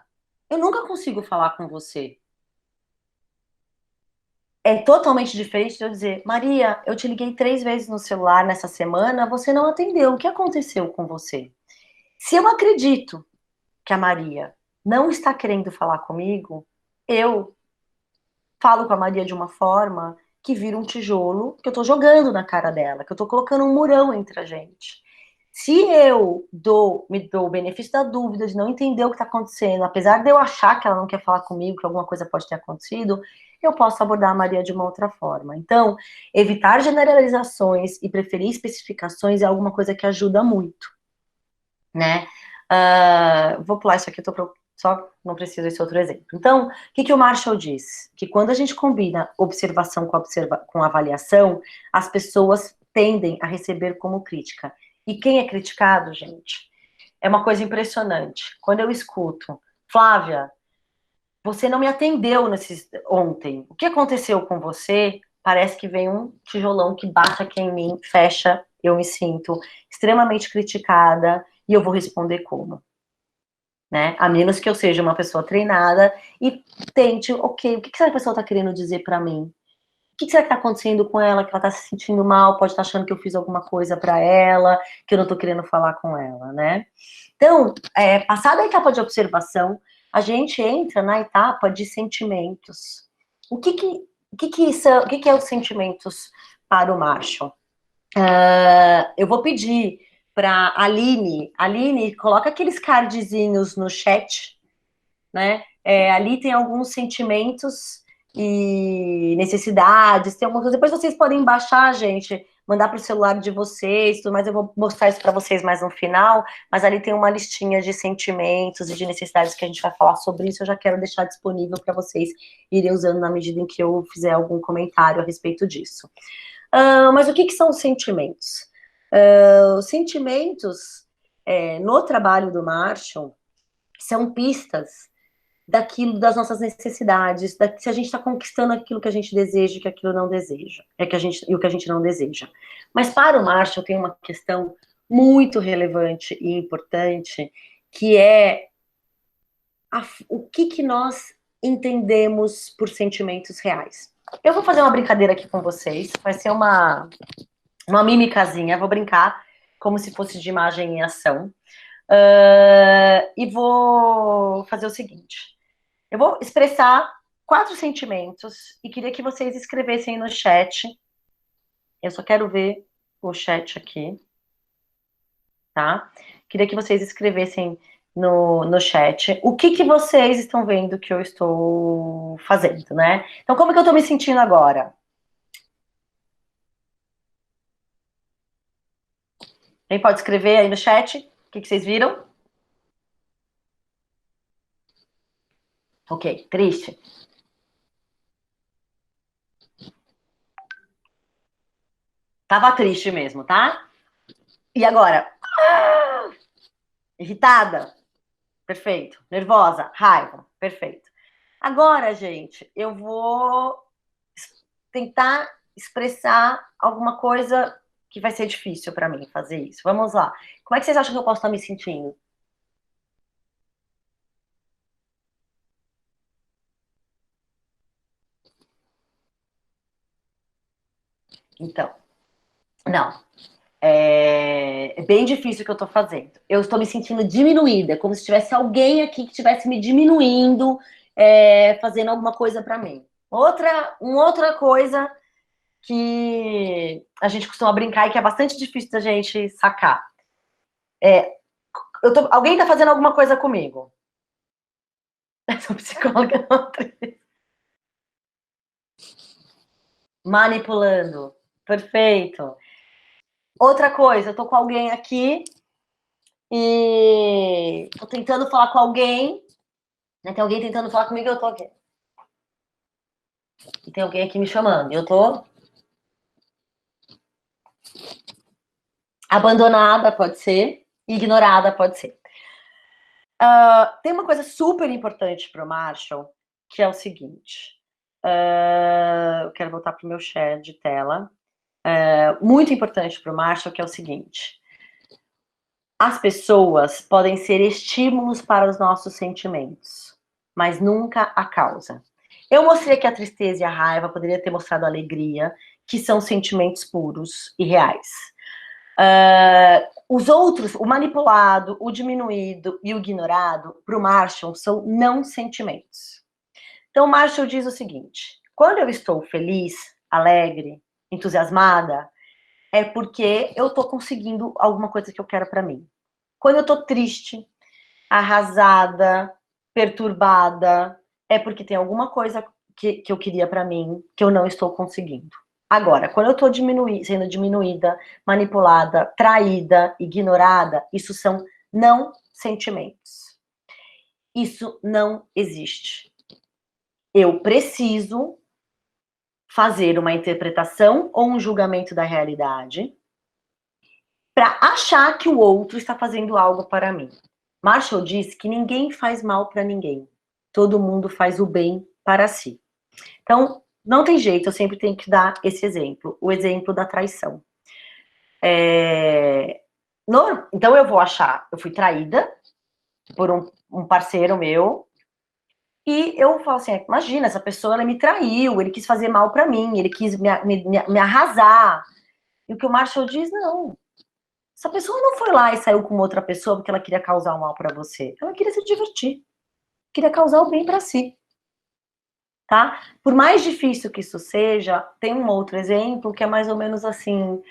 eu nunca consigo falar com você. É totalmente diferente de eu dizer, Maria, eu te liguei 3 vezes no celular nessa semana, você não atendeu, o que aconteceu com você? Se eu acredito que a Maria não está querendo falar comigo, eu falo com a Maria de uma forma que vira um tijolo que eu tô jogando na cara dela, que eu tô colocando um murão entre a gente. Se eu me dou o benefício da dúvida de não entender o que está acontecendo, apesar de eu achar que ela não quer falar comigo, que alguma coisa pode ter acontecido, eu posso abordar a Maria de uma outra forma. Então, evitar generalizações e preferir especificações é alguma coisa que ajuda muito, né? Vou pular isso aqui, só não preciso desse outro exemplo. Então, o que o Marshall diz? Que quando a gente combina observação com avaliação, as pessoas tendem a receber como crítica. E quem é criticado, gente, é uma coisa impressionante. Quando eu escuto, Flávia, você não me atendeu ontem. O que aconteceu com você? Parece que vem um tijolão que bate aqui em mim, fecha, eu me sinto extremamente criticada e eu vou responder como? Né? A menos que eu seja uma pessoa treinada e tente, ok, o que essa pessoa está querendo dizer para mim? O que será que está acontecendo com ela, que ela está se sentindo mal, pode estar achando que eu fiz alguma coisa para ela, que eu não estou querendo falar com ela, né? Então, passada a etapa de observação, a gente entra na etapa de sentimentos. O que é os sentimentos para o Marshall? Eu vou pedir para Aline, coloca aqueles cardzinhos no chat, né? Ali tem alguns sentimentos e necessidades, tem algumas coisas. Depois vocês podem baixar, gente, mandar para o celular de vocês, tudo mais. Eu vou mostrar isso para vocês mais no final, mas ali tem uma listinha de sentimentos e de necessidades que a gente vai falar sobre isso. Eu já quero deixar disponível para vocês irem usando na medida em que eu fizer algum comentário a respeito disso. Mas o que são os sentimentos? Os sentimentos, no trabalho do Marshall, são pistas das nossas necessidades, se a gente está conquistando aquilo que a gente deseja e que aquilo não deseja, e o que a gente não deseja. Mas para o Marshall tem uma questão muito relevante e importante, que é o que nós entendemos por sentimentos reais. Eu vou fazer uma brincadeira aqui com vocês, vai ser uma mímicazinha, vou brincar como se fosse de imagem em ação. E vou fazer o seguinte, eu vou expressar 4 sentimentos e queria que vocês escrevessem no chat. Eu só quero ver o chat aqui, tá? Queria que vocês escrevessem no chat o que vocês estão vendo que eu estou fazendo, né? Então, como é que eu estou me sentindo agora? Quem pode escrever aí no chat o que vocês viram? Ok, triste. Tava triste mesmo, tá? E agora? Irritada? Perfeito. Nervosa? Raiva? Perfeito. Agora, gente, eu vou tentar expressar alguma coisa que vai ser difícil para mim fazer isso. Vamos lá. Como é que vocês acham que eu posso estar me sentindo? Então, não. É bem difícil o que eu tô fazendo. Eu estou me sentindo diminuída, como se tivesse alguém aqui que estivesse me diminuindo, fazendo alguma coisa para mim. Outra coisa que a gente costuma brincar e que é bastante difícil da gente sacar. Alguém tá fazendo alguma coisa comigo. Eu sou psicóloga, não atriz. Manipulando. Perfeito. Outra coisa, eu tô com alguém aqui e tô tentando falar com alguém, né? Tem alguém tentando falar comigo e eu tô aqui. E tem alguém aqui me chamando. E eu tô abandonada, pode ser. Ignorada, pode ser. Tem uma coisa super importante para o Marshall, que é o seguinte. Eu quero voltar para o meu share de tela. Muito importante para o Marshall, que é o seguinte. As pessoas podem ser estímulos para os nossos sentimentos, mas nunca a causa. Eu mostrei que a tristeza e a raiva poderia ter mostrado a alegria, que são sentimentos puros e reais. Os outros, o manipulado, o diminuído e o ignorado, para o Marshall, são não sentimentos. Então, o Marshall diz o seguinte: quando eu estou feliz, alegre, entusiasmada, é porque eu estou conseguindo alguma coisa que eu quero para mim. Quando eu estou triste, arrasada, perturbada, é porque tem alguma coisa que eu queria para mim que eu não estou conseguindo. Agora, quando eu estou sendo diminuída, manipulada, traída, ignorada, isso são não sentimentos. Isso não existe. Eu preciso fazer uma interpretação ou um julgamento da realidade para achar que o outro está fazendo algo para mim. Marshall diz que ninguém faz mal para ninguém. Todo mundo faz o bem para si. Então, não tem jeito, eu sempre tenho que dar esse exemplo, o exemplo da traição. Então eu vou achar, eu fui traída por um parceiro meu, e eu falo assim, imagina, essa pessoa ela me traiu, ele quis fazer mal para mim, ele quis me arrasar. E o que o Marshall diz, não. Essa pessoa não foi lá e saiu com outra pessoa porque ela queria causar o mal para você. Ela queria se divertir, queria causar o bem para si. Tá? Por mais difícil que isso seja, tem um outro exemplo que é mais ou menos assim: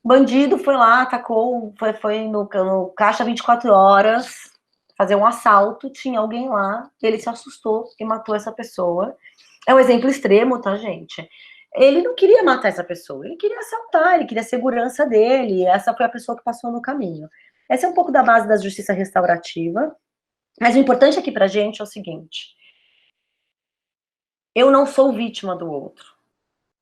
o bandido foi lá, atacou, foi no caixa 24 horas fazer um assalto, tinha alguém lá, ele se assustou e matou essa pessoa. É um exemplo extremo, tá, gente? Ele não queria matar essa pessoa, ele queria assaltar, ele queria a segurança dele, e essa foi a pessoa que passou no caminho. Essa é um pouco da base da justiça restaurativa, mas o importante aqui pra gente é o seguinte: eu não sou vítima do outro.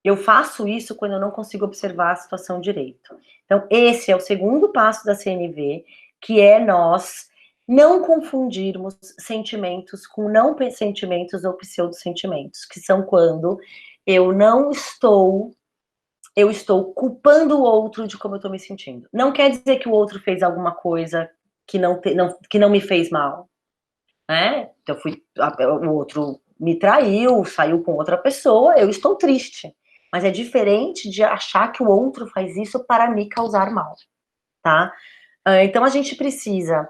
Eu faço isso quando eu não consigo observar a situação direito. Então, esse é o segundo passo da CNV, que é nós não confundirmos sentimentos com não sentimentos ou pseudo-sentimentos, que são quando eu estou culpando o outro de como eu estou me sentindo. Não quer dizer que o outro fez alguma coisa que não me fez mal, né? Então, o outro me traiu, saiu com outra pessoa, eu estou triste. Mas é diferente de achar que o outro faz isso para me causar mal, tá? Então, a gente precisa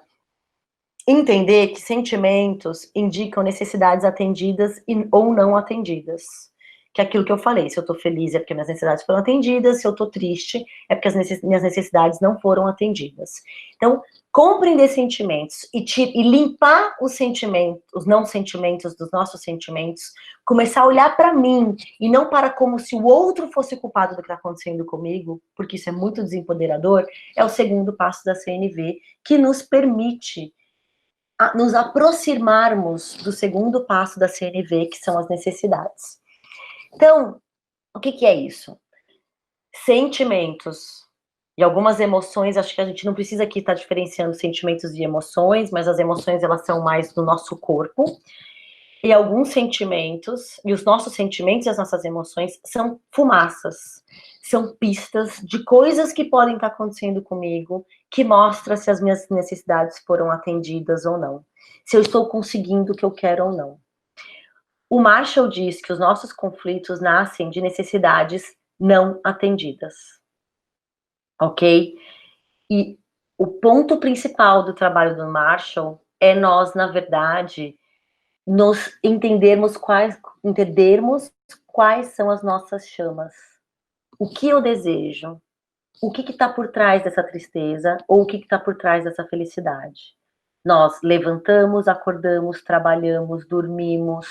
entender que sentimentos indicam necessidades atendidas ou não atendidas. Que é aquilo que eu falei, se eu tô feliz é porque minhas necessidades foram atendidas, se eu tô triste é porque minhas necessidades não foram atendidas. Então, compreender sentimentos e limpar os sentimentos, os não sentimentos dos nossos sentimentos, começar a olhar para mim e não para como se o outro fosse culpado do que está acontecendo comigo, porque isso é muito desempoderador, é o segundo passo da CNV, que nos permite nos aproximarmos do segundo passo da CNV, que são as necessidades. Então, o que é isso? Sentimentos e algumas emoções, acho que a gente não precisa aqui estar diferenciando sentimentos e emoções, mas as emoções, elas são mais do nosso corpo, e alguns sentimentos, e os nossos sentimentos e as nossas emoções são fumaças, são pistas de coisas que podem estar acontecendo comigo, que mostra se as minhas necessidades foram atendidas ou não, se eu estou conseguindo o que eu quero ou não. O Marshall diz que os nossos conflitos nascem de necessidades não atendidas, ok? E o ponto principal do trabalho do Marshall é nós, na verdade, nos entendermos quais são as nossas chamas. O que eu desejo? O que está por trás dessa tristeza? Ou o que está por trás dessa felicidade? Nós levantamos, acordamos, trabalhamos, dormimos,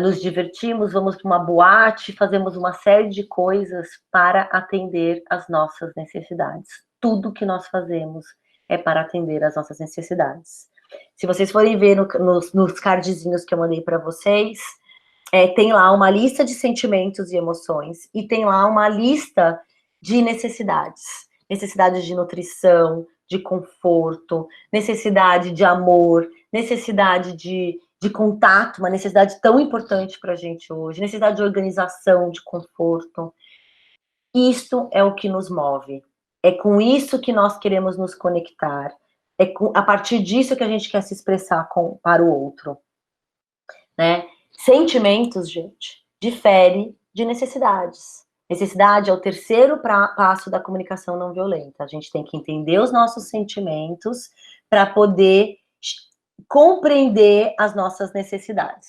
nos divertimos, vamos para uma boate, fazemos uma série de coisas para atender às nossas necessidades. Tudo que nós fazemos é para atender às nossas necessidades. Se vocês forem ver nos cardzinhos que eu mandei para vocês, tem lá uma lista de sentimentos e emoções, e tem lá uma lista de necessidades. Necessidades de nutrição, de conforto, necessidade de amor, necessidade de contato, uma necessidade tão importante para a gente hoje, necessidade de organização, de conforto. Isto é o que nos move. É com isso que nós queremos nos conectar. A partir disso que a gente quer se expressar para o outro. Né? Sentimentos, gente, difere de necessidades. Necessidade é o terceiro passo da comunicação não violenta. A gente tem que entender os nossos sentimentos para poder compreender as nossas necessidades.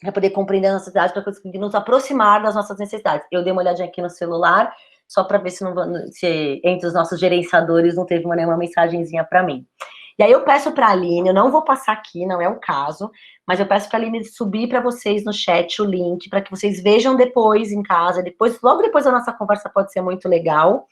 Para poder compreender as necessidades, para conseguir nos aproximar das nossas necessidades. Eu dei uma olhadinha aqui no celular, só para ver se entre os nossos gerenciadores não teve nenhuma mensagenzinha para mim. E aí eu peço para a Aline, eu não vou passar aqui, não é o caso, mas eu peço para a Aline subir para vocês no chat o link, para que vocês vejam depois em casa, logo depois da nossa conversa pode ser muito legal,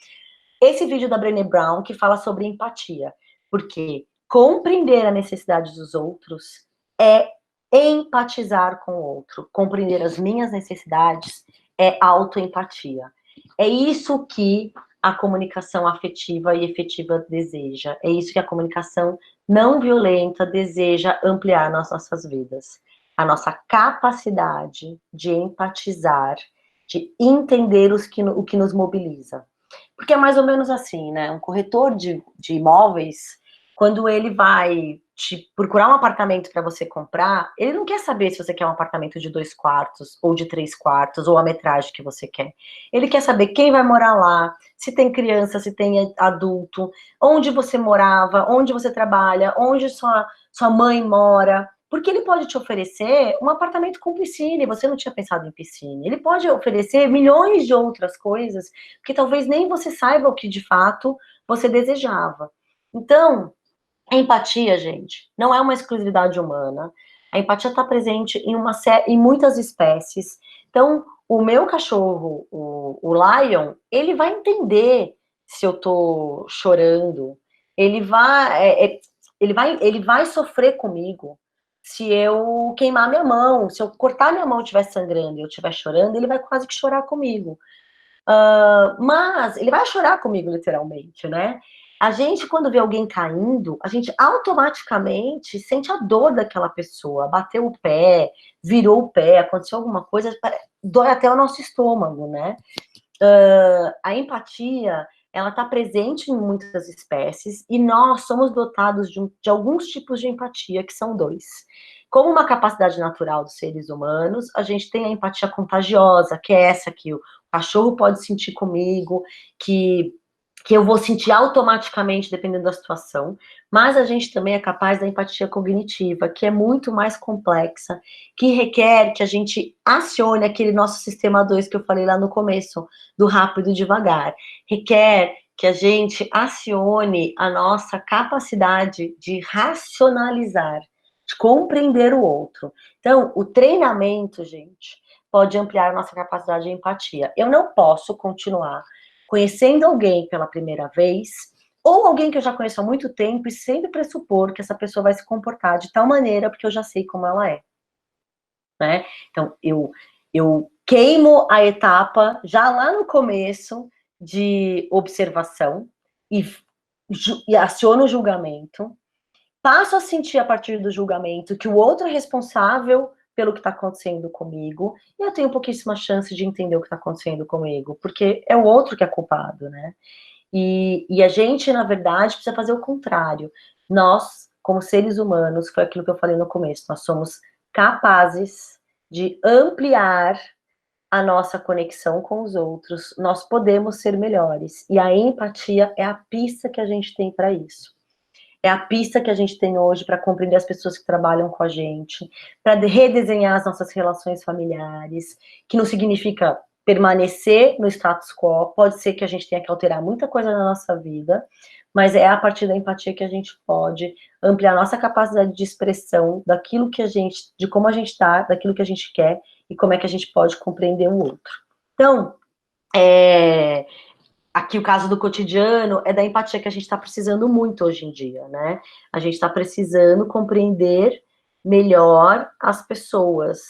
esse vídeo da Brené Brown que fala sobre empatia, porque compreender a necessidade dos outros é empatizar com o outro, compreender as minhas necessidades é autoempatia. É isso que a comunicação afetiva e efetiva deseja. É isso que a comunicação não violenta deseja ampliar nas nossas vidas. A nossa capacidade de empatizar, de entender o que nos mobiliza. Porque é mais ou menos assim, né? Um corretor de imóveis, quando ele vai te procurar um apartamento para você comprar, ele não quer saber se você quer um apartamento de 2 quartos, ou de 3 quartos, ou a metragem que você quer. Ele quer saber quem vai morar lá, se tem criança, se tem adulto, onde você morava, onde você trabalha, onde sua mãe mora. Porque ele pode te oferecer um apartamento com piscina, e você não tinha pensado em piscina. Ele pode oferecer milhões de outras coisas, que talvez nem você saiba o que de fato você desejava. Então, a empatia, gente, não é uma exclusividade humana. A empatia está presente em muitas espécies. Então, o meu cachorro, o Lion, ele vai entender se eu tô chorando. Ele vai sofrer comigo se eu queimar minha mão, se eu cortar minha mão e estiver sangrando e eu estiver chorando, ele vai quase que chorar comigo. Mas ele vai chorar comigo, literalmente, né? A gente, quando vê alguém caindo, a gente automaticamente sente a dor daquela pessoa. Bateu o pé, virou o pé, aconteceu alguma coisa, dói até o nosso estômago, né? A empatia ela está presente em muitas espécies e nós somos dotados de alguns tipos de empatia, que são dois. Como uma capacidade natural dos seres humanos, a gente tem a empatia contagiosa, que é essa que o cachorro pode sentir comigo, que eu vou sentir automaticamente, dependendo da situação, mas a gente também é capaz da empatia cognitiva, que é muito mais complexa, que requer que a gente acione aquele nosso sistema 2 que eu falei lá no começo, do rápido e devagar. Requer que a gente acione a nossa capacidade de racionalizar, de compreender o outro. Então, o treinamento, gente, pode ampliar a nossa capacidade de empatia. Eu não posso continuar conhecendo alguém pela primeira vez, ou alguém que eu já conheço há muito tempo, e sempre pressupor que essa pessoa vai se comportar de tal maneira, porque eu já sei como ela é. Né? Então, eu queimo a etapa, já lá no começo, de observação, e aciono o julgamento, passo a sentir a partir do julgamento que o outro é responsável pelo que está acontecendo comigo, e eu tenho pouquíssima chance de entender o que está acontecendo comigo, porque é o outro que é culpado, né? E a gente, na verdade, precisa fazer o contrário. Nós, como seres humanos, foi aquilo que eu falei no começo, nós somos capazes de ampliar a nossa conexão com os outros, nós podemos ser melhores. E a empatia é a pista que a gente tem para isso. É a pista que a gente tem hoje para compreender as pessoas que trabalham com a gente, para redesenhar as nossas relações familiares, que não significa permanecer no status quo, pode ser que a gente tenha que alterar muita coisa na nossa vida, mas é a partir da empatia que a gente pode ampliar a nossa capacidade de expressão daquilo que a gente, de como a gente está, daquilo que a gente quer e como é que a gente pode compreender o outro. Então, aqui o caso do cotidiano é da empatia que a gente está precisando muito hoje em dia, né? A gente está precisando compreender melhor as pessoas.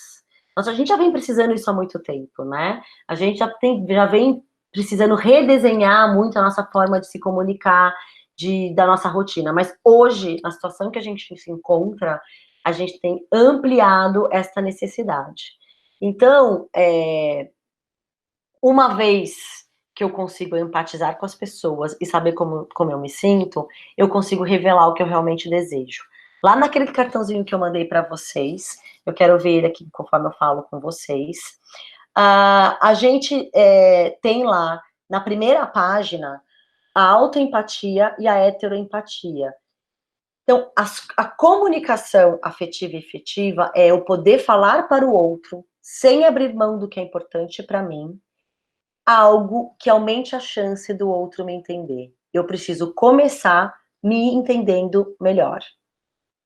Nossa, a gente já vem precisando isso há muito tempo, né? A gente já vem precisando redesenhar muito a nossa forma de se comunicar, da nossa rotina. Mas hoje, na situação que a gente se encontra, a gente tem ampliado esta necessidade. Então, uma vez que eu consigo empatizar com as pessoas e saber como eu me sinto, eu consigo revelar o que eu realmente desejo. Lá naquele cartãozinho que eu mandei para vocês, eu quero ver ele aqui conforme eu falo com vocês. A gente tem lá, na primeira página, a autoempatia e a heteroempatia. Então, a comunicação afetiva e efetiva é eu poder falar para o outro, sem abrir mão do que é importante para mim, algo que aumente a chance do outro me entender. Eu preciso começar me entendendo melhor.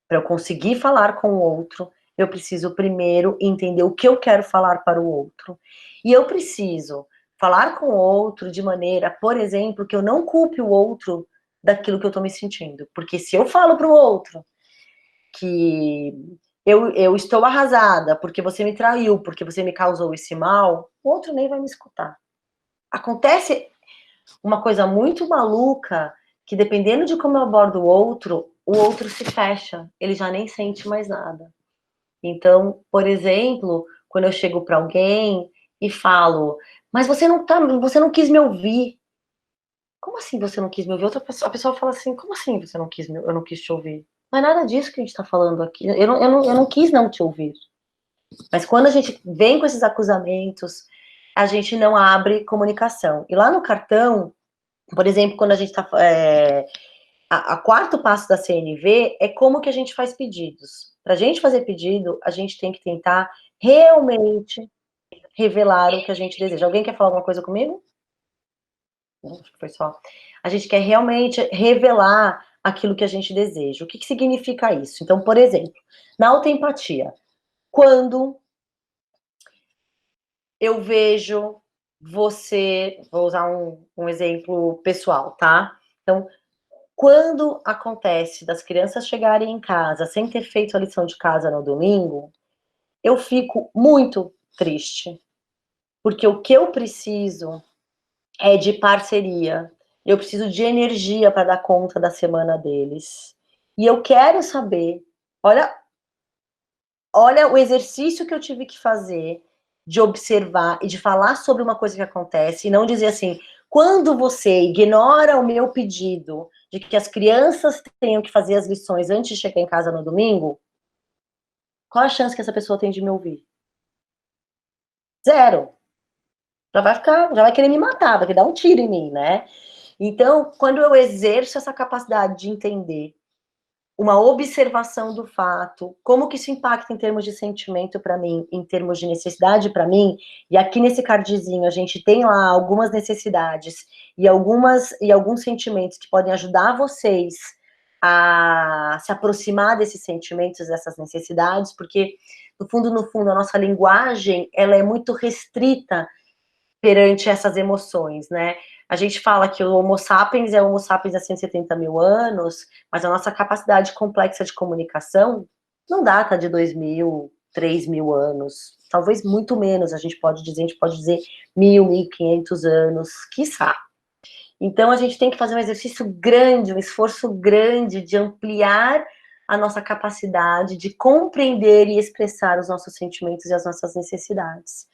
Para eu conseguir falar com o outro, eu preciso primeiro entender o que eu quero falar para o outro. E eu preciso falar com o outro de maneira, por exemplo, que eu não culpe o outro daquilo que eu estou me sentindo. Porque se eu falo para o outro que eu estou arrasada porque você me traiu, porque você me causou esse mal, o outro nem vai me escutar. Acontece uma coisa muito maluca, que dependendo de como eu abordo o outro se fecha, ele já nem sente mais nada. Então, por exemplo, quando eu chego para alguém e falo, mas você não quis me ouvir. Como assim você não quis me ouvir? A pessoa fala assim, como assim eu não quis te ouvir? Não é nada disso que a gente está falando aqui. Eu não quis não te ouvir. Mas quando a gente vem com esses acusamentos, a gente não abre comunicação. E lá no cartão, por exemplo, quando a gente está... a quarto passo da CNV é como que a gente faz pedidos. Para a gente fazer pedido, a gente tem que tentar realmente revelar o que a gente deseja. Alguém quer falar alguma coisa comigo? Não, acho que foi só. A gente quer realmente revelar aquilo que a gente deseja. O que significa isso? Então, por exemplo, na autoempatia, quando eu vejo você... Vou usar um exemplo pessoal, tá? Então, quando acontece das crianças chegarem em casa sem ter feito a lição de casa no domingo, eu fico muito triste. Porque o que eu preciso é de parceria. Eu preciso de energia para dar conta da semana deles. E eu quero saber, olha o exercício que eu tive que fazer de observar e de falar sobre uma coisa que acontece, e não dizer assim, Quando você ignora o meu pedido de que as crianças tenham que fazer as lições antes de chegar em casa no domingo, qual a chance que essa pessoa tem de me ouvir? Zero. Já vai querer me matar, vai querer dar um tiro em mim, né? Então, quando eu exerço essa capacidade de entender uma observação do fato, como que isso impacta em termos de sentimento para mim, em termos de necessidade para mim, e aqui nesse cardzinho a gente tem lá algumas necessidades e alguns sentimentos que podem ajudar vocês a se aproximar desses sentimentos, dessas necessidades, porque no fundo, a nossa linguagem, ela é muito restrita perante essas emoções, né? A gente fala que o Homo sapiens é o Homo sapiens há 170 mil anos, mas a nossa capacidade complexa de comunicação não data de 2.000, 3.000 anos, talvez muito menos, a gente pode dizer 1.000, 1.500 anos, quiçá. Então, a gente tem que fazer um exercício grande, um esforço grande de ampliar a nossa capacidade de compreender e expressar os nossos sentimentos e as nossas necessidades.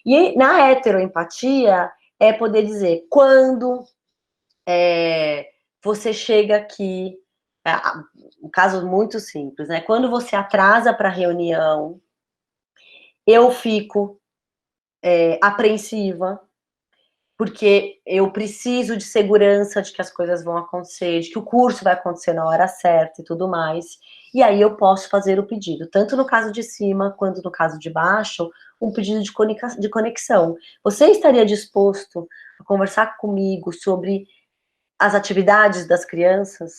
E na heteroempatia é poder dizer quando você chega aqui, um caso muito simples, né? Quando você atrasa para a reunião, eu fico apreensiva, porque eu preciso de segurança de que as coisas vão acontecer, de que o curso vai acontecer na hora certa e tudo mais. E aí eu posso fazer o pedido, tanto no caso de cima quanto no caso de baixo, um pedido de conexão. Você estaria disposto a conversar comigo sobre as atividades das crianças?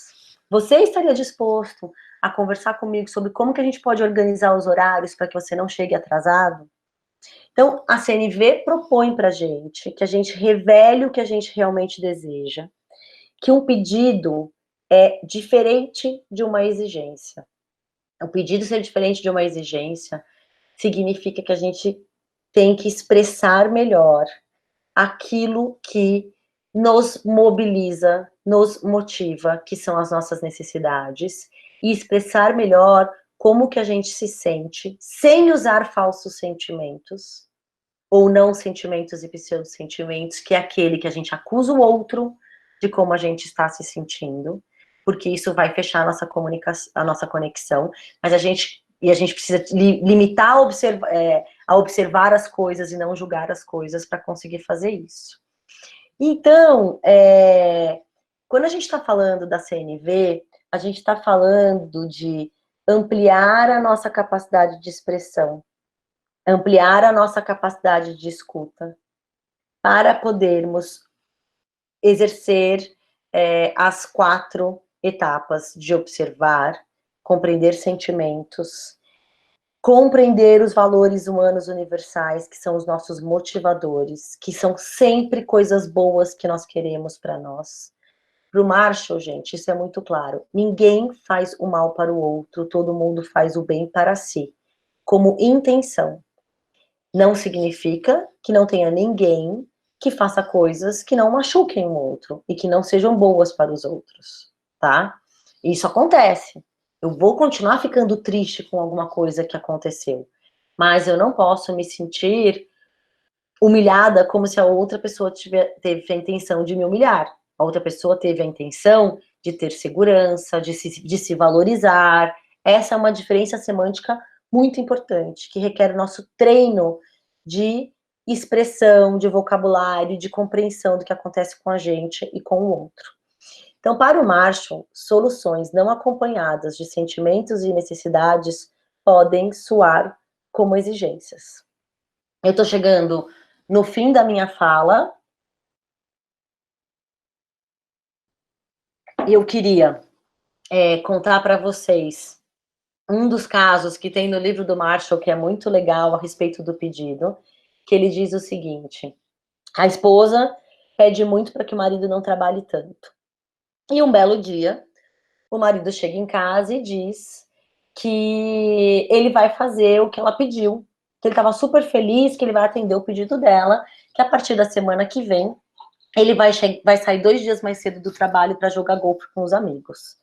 Você estaria disposto a conversar comigo sobre como que a gente pode organizar os horários para que você não chegue atrasado? Então, a CNV propõe para a gente que a gente revele o que a gente realmente deseja, que um pedido é diferente de uma exigência. O pedido ser diferente de uma exigência significa que a gente tem que expressar melhor aquilo que nos mobiliza, nos motiva, que são as nossas necessidades, e expressar melhor como que a gente se sente, sem usar falsos sentimentos, ou não sentimentos e pseudo-sentimentos, que é aquele que a gente acusa o outro de como a gente está se sentindo, porque isso vai fechar a nossa conexão, mas a gente precisa limitar a observar as coisas e não julgar as coisas para conseguir fazer isso. Então, quando a gente está falando da CNV, a gente está falando de ampliar a nossa capacidade de expressão, ampliar a nossa capacidade de escuta, para podermos exercer as 4 etapas de observar, compreender sentimentos, compreender os valores humanos universais, que são os nossos motivadores, que são sempre coisas boas que nós queremos para nós. Para o Marshall, gente, isso é muito claro. Ninguém faz o mal para o outro, todo mundo faz o bem para si, como intenção. Não significa que não tenha ninguém que faça coisas que não machuquem o outro e que não sejam boas para os outros, tá? Isso acontece. Eu vou continuar ficando triste com alguma coisa que aconteceu, mas eu não posso me sentir humilhada como se a outra pessoa teve a intenção de me humilhar. A outra pessoa teve a intenção de ter segurança, de se valorizar. Essa é uma diferença semântica muito importante, que requer o nosso treino de expressão, de vocabulário, de compreensão do que acontece com a gente e com o outro. Então, para o Marshall, soluções não acompanhadas de sentimentos e necessidades podem soar como exigências. Eu estou chegando no fim da minha fala e eu queria contar para vocês um dos casos que tem no livro do Marshall, que é muito legal a respeito do pedido, que ele diz o seguinte: a esposa pede muito para que o marido não trabalhe tanto. E um belo dia, o marido chega em casa e diz que ele vai fazer o que ela pediu, que ele estava super feliz, que ele vai atender o pedido dela, que a partir da semana que vem ele vai sair 2 dias mais cedo do trabalho para jogar golfe com os amigos.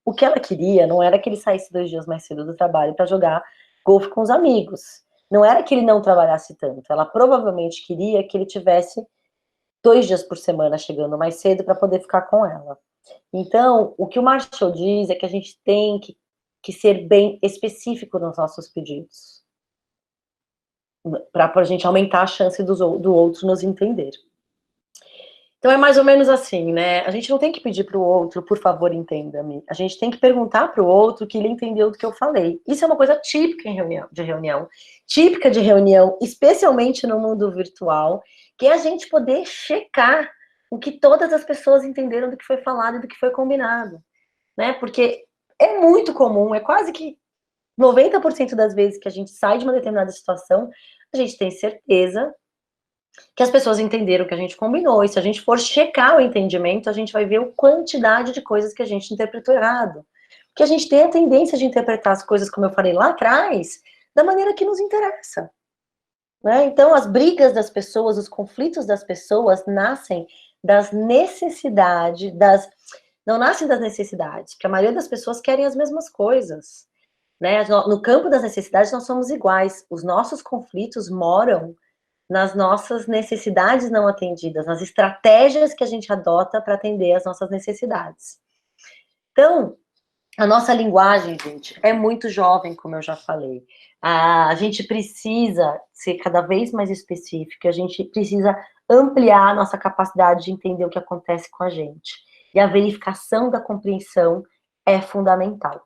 O que ela queria não era que ele saísse 2 dias mais cedo do trabalho para jogar golfe com os amigos. Não era que ele não trabalhasse tanto. Ela provavelmente queria que ele tivesse 2 dias por semana chegando mais cedo para poder ficar com ela. Então, o que o Marshall diz é que a gente tem que ser bem específico nos nossos pedidos, para a gente aumentar a chance do outro nos entender. Então é mais ou menos assim, né? A gente não tem que pedir para o outro, por favor, entenda-me. A gente tem que perguntar para o outro que ele entendeu do que eu falei. Isso é uma coisa típica típica de reunião, especialmente no mundo virtual, que é a gente poder checar o que todas as pessoas entenderam do que foi falado e do que foi combinado, né? Porque é muito comum, é quase que 90% das vezes que a gente sai de uma determinada situação, a gente tem certeza que as pessoas entenderam o que a gente combinou, e se a gente for checar o entendimento, a gente vai ver a quantidade de coisas que a gente interpretou errado. Porque a gente tem a tendência de interpretar as coisas, como eu falei lá atrás, da maneira que nos interessa. Né? Então, as brigas das pessoas, os conflitos das pessoas nascem das necessidades, não nascem das necessidades, porque a maioria das pessoas querem as mesmas coisas. Né? No campo das necessidades, nós somos iguais. Os nossos conflitos moram nas nossas necessidades não atendidas, nas estratégias que a gente adota para atender as nossas necessidades. Então, a nossa linguagem, gente, é muito jovem, como eu já falei. A gente precisa ser cada vez mais específica, a gente precisa ampliar a nossa capacidade de entender o que acontece com a gente. E a verificação da compreensão é fundamental.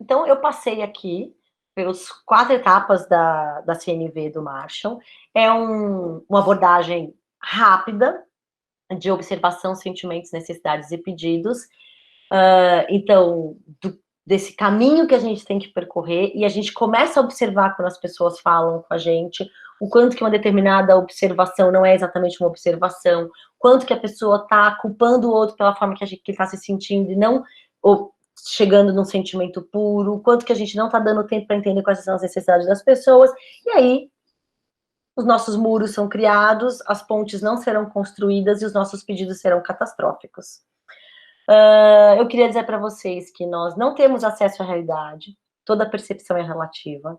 Então, eu passei aqui pelas 4 etapas da CNV do Marshall. É uma abordagem rápida de observação, sentimentos, necessidades e pedidos. Então, desse caminho que a gente tem que percorrer, e a gente começa a observar quando as pessoas falam com a gente, o quanto que uma determinada observação não é exatamente uma observação, quanto que a pessoa está culpando o outro pela forma que ele está se sentindo, e não chegando num sentimento puro, quanto que a gente não está dando tempo para entender quais são as necessidades das pessoas, e aí os nossos muros são criados, as pontes não serão construídas e os nossos pedidos serão catastróficos. Eu queria dizer para vocês que nós não temos acesso à realidade, toda percepção é relativa,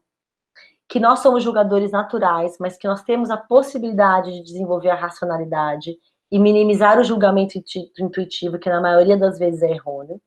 que nós somos julgadores naturais, mas que nós temos a possibilidade de desenvolver a racionalidade e minimizar o julgamento intuitivo, que na maioria das vezes é errôneo.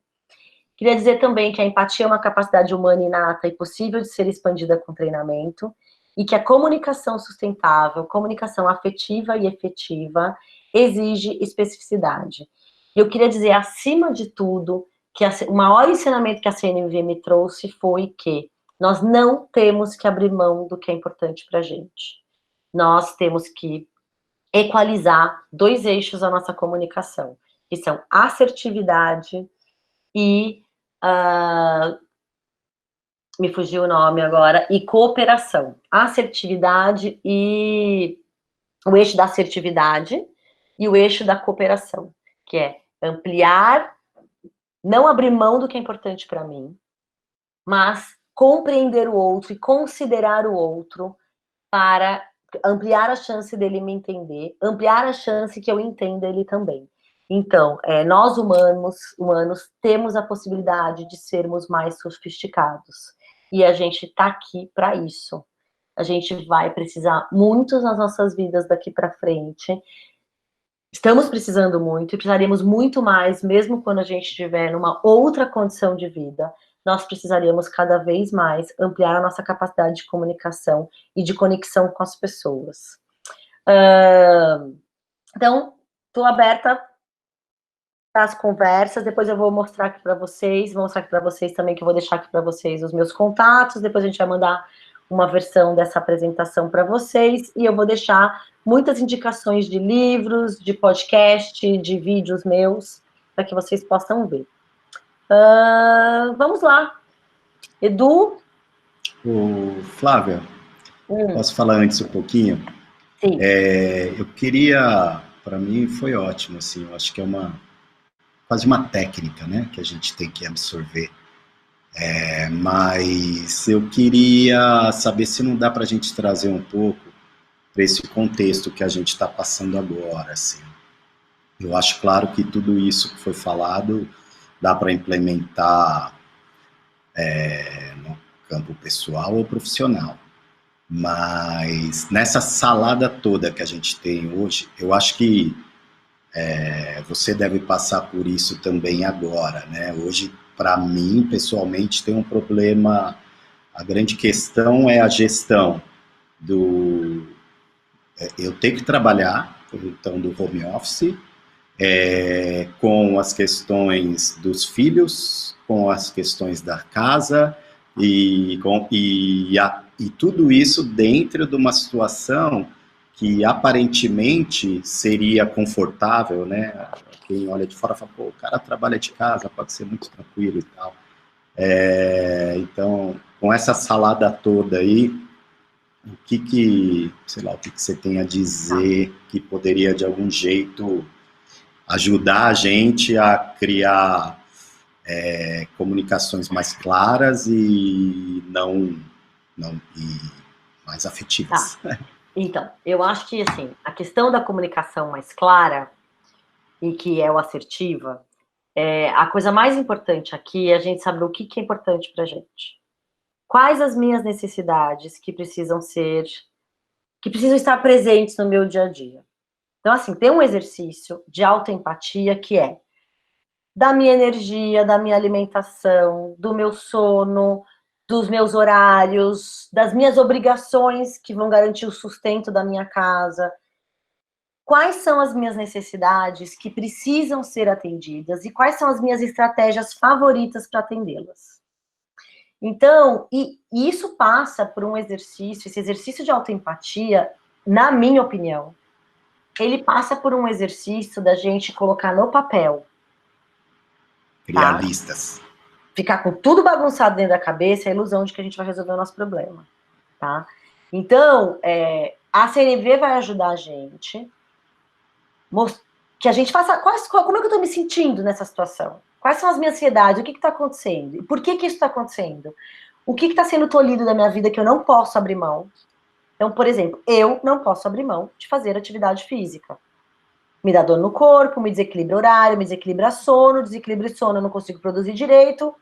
Queria dizer também que a empatia é uma capacidade humana inata e possível de ser expandida com treinamento, e que a comunicação sustentável, comunicação afetiva e efetiva, exige especificidade. Eu queria dizer, acima de tudo, que o maior ensinamento que a CNV me trouxe foi que nós não temos que abrir mão do que é importante para a gente. Nós temos que equalizar 2 eixos da nossa comunicação, que são assertividade e me fugiu o nome agora, e cooperação. Assertividade e o eixo da assertividade e o eixo da cooperação, que é ampliar, não abrir mão do que é importante para mim, mas compreender o outro e considerar o outro para ampliar a chance dele me entender, ampliar a chance que eu entenda ele também. Então, nós humanos temos a possibilidade de sermos mais sofisticados. E a gente está aqui para isso. A gente vai precisar muito nas nossas vidas daqui para frente. Estamos precisando muito e precisaríamos muito mais, mesmo quando a gente estiver numa outra condição de vida. Nós precisaríamos cada vez mais ampliar a nossa capacidade de comunicação e de conexão com as pessoas. Então, estou aberta para as conversas, depois eu vou mostrar aqui para vocês, vou mostrar aqui para vocês também, que eu vou deixar aqui para vocês os meus contatos, depois a gente vai mandar uma versão dessa apresentação para vocês, e eu vou deixar muitas indicações de livros, de podcast, de vídeos meus, para que vocês possam ver. Vamos lá. Edu? Flávia, posso falar antes um pouquinho? Sim. Eu queria, para mim foi ótimo, assim, eu acho que é quase uma técnica, né, que a gente tem que absorver. Mas eu queria saber se não dá para a gente trazer um pouco para esse contexto que a gente está passando agora, assim. Eu acho claro que tudo isso que foi falado dá para implementar no campo pessoal ou profissional, Mas nessa salada toda que a gente tem hoje, eu acho que você deve passar por isso também agora, né? Hoje, para mim, pessoalmente, tem um problema. A grande questão é a gestão do. Eu tenho que trabalhar, então, do home office, com as questões dos filhos, com as questões da casa, e tudo isso dentro de uma situação que aparentemente seria confortável, né? Quem olha de fora fala, pô, o cara trabalha de casa, pode ser muito tranquilo e tal. Então, com essa salada toda aí, sei lá, o que você tem a dizer que poderia de algum jeito ajudar a gente a criar comunicações mais claras e mais afetivas. Tá. Então, eu acho que assim, a questão da comunicação mais clara e que é o assertiva, a coisa mais importante aqui é a gente saber o que é importante pra gente. Quais as minhas necessidades que precisam estar presentes no meu dia a dia. Então, assim, tem um exercício de autoempatia que é da minha energia, da minha alimentação, do meu sono, dos meus horários, das minhas obrigações que vão garantir o sustento da minha casa. Quais são as minhas necessidades que precisam ser atendidas e quais são as minhas estratégias favoritas para atendê-las? Então, e isso passa por um exercício, esse exercício de autoempatia, na minha opinião, ele passa por um exercício da gente colocar no papel. Criar listas. Ficar com tudo bagunçado dentro da cabeça é a ilusão de que a gente vai resolver o nosso problema, tá? Então, a CNV vai ajudar a gente, que a gente faça, como é que eu tô me sentindo nessa situação? Quais são as minhas ansiedades? O que está acontecendo? E por que isso está acontecendo? O que está sendo tolhido da minha vida que eu não posso abrir mão? Então, por exemplo, eu não posso abrir mão de fazer atividade física. Me dá dor no corpo, me desequilibra horário, me desequilibra sono, eu não consigo produzir direito,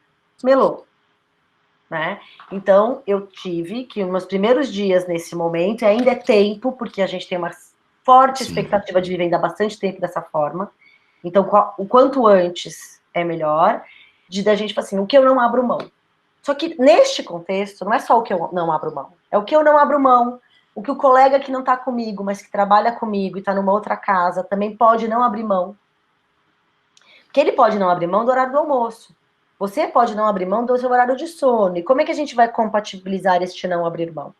melou. Né? Então, eu tive que, nos meus primeiros dias nesse momento, e ainda é tempo, porque a gente tem uma forte expectativa de viver ainda bastante tempo dessa forma, então, o quanto antes é melhor, da gente falar assim, o que eu não abro mão. Só que, neste contexto, não é só o que eu não abro mão, é o que eu não abro mão, o que o colega que não está comigo, mas que trabalha comigo e está numa outra casa, também pode não abrir mão. Porque ele pode não abrir mão do horário do almoço. Você pode não abrir mão do seu horário de sono. E como é que a gente vai compatibilizar este não abrir mão?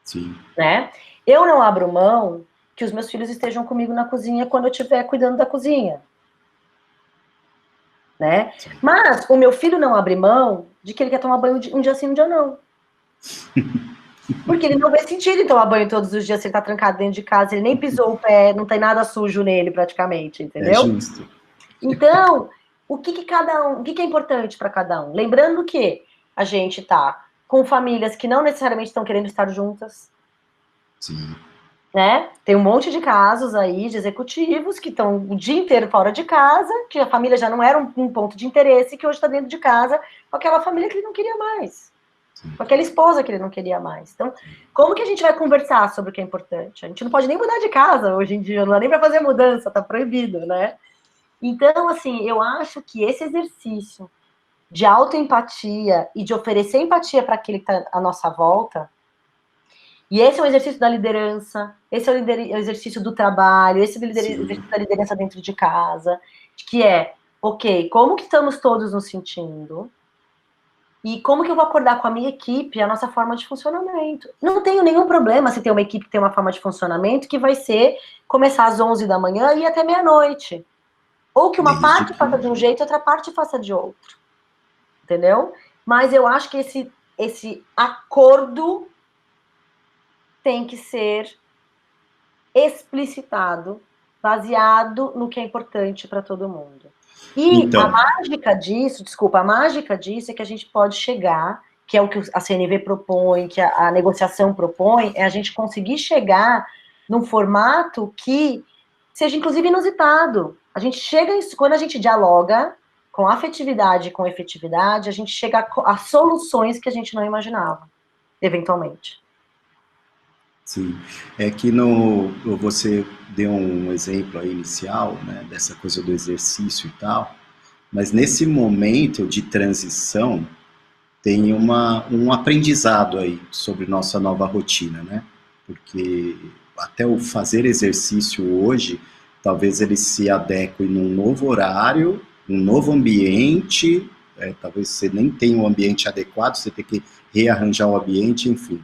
Sim. Né? Eu não abro mão que os meus filhos estejam comigo na cozinha quando eu estiver cuidando da cozinha. Né? Mas o meu filho não abre mão de que ele quer tomar banho um dia sim, um dia não. Porque ele não vê sentido em tomar banho todos os dias se ele tá trancado dentro de casa, ele nem pisou o pé, não tem nada sujo nele praticamente, entendeu? É justo. Então, o que é importante para cada um? Lembrando que a gente tá com famílias que não necessariamente estão querendo estar juntas. Sim. Né? Tem um monte de casos aí de executivos que estão o dia inteiro fora de casa, que a família já não era um ponto de interesse, que hoje está dentro de casa com aquela família que ele não queria mais. Com aquela esposa que ele não queria mais. Então, como que a gente vai conversar sobre o que é importante? A gente não pode nem mudar de casa hoje em dia, não dá nem para fazer mudança, tá proibido, né? Então, assim, eu acho que esse exercício de autoempatia e de oferecer empatia para aquele que está à nossa volta, e esse é o exercício da liderança, esse é o exercício do trabalho, esse é o exercício da liderança dentro de casa, que é, ok, como que estamos todos nos sentindo? E como que eu vou acordar com a minha equipe a nossa forma de funcionamento? Não tenho nenhum problema se tem uma equipe que tem uma forma de funcionamento que vai ser começar às 11 da manhã e ir até meia-noite. Ou que uma parte faça de um jeito e outra parte faça de outro. Entendeu? Mas eu acho que esse acordo tem que ser explicitado, baseado no que é importante para todo mundo. E então, a mágica disso é que a gente pode chegar, que é o que a CNV propõe, que a negociação propõe, é a gente conseguir chegar num formato que seja, inclusive, inusitado. A gente chega, quando a gente dialoga com afetividade e com efetividade, a gente chega a soluções que a gente não imaginava, eventualmente. sim. É que você deu um exemplo aí inicial, né, dessa coisa do exercício e tal, mas nesse momento de transição tem um aprendizado aí sobre nossa nova rotina, né? Porque até o fazer exercício hoje, talvez ele se adeque num novo horário, um novo ambiente, talvez você nem tenha um ambiente adequado, você tem que rearranjar o ambiente, enfim.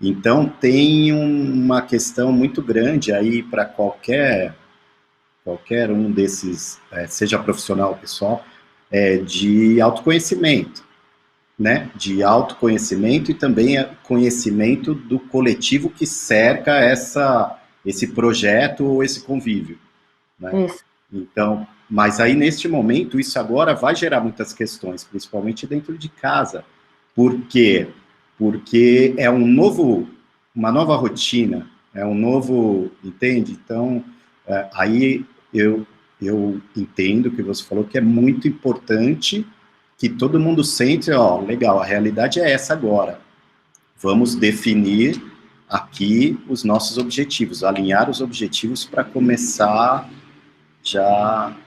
Então tem uma questão muito grande aí para qualquer um desses, seja profissional ou pessoal, de autoconhecimento, né? De autoconhecimento e também conhecimento do coletivo que cerca esse projeto ou esse convívio, né? Isso. Então, mas aí neste momento, isso agora vai gerar muitas questões, principalmente dentro de casa. Por quê? Porque é uma nova rotina, é um novo, entende? Então, aí eu entendo que você falou que é muito importante que todo mundo sente, ó, legal, a realidade é essa agora. Vamos definir aqui os nossos objetivos, alinhar os objetivos para começar já.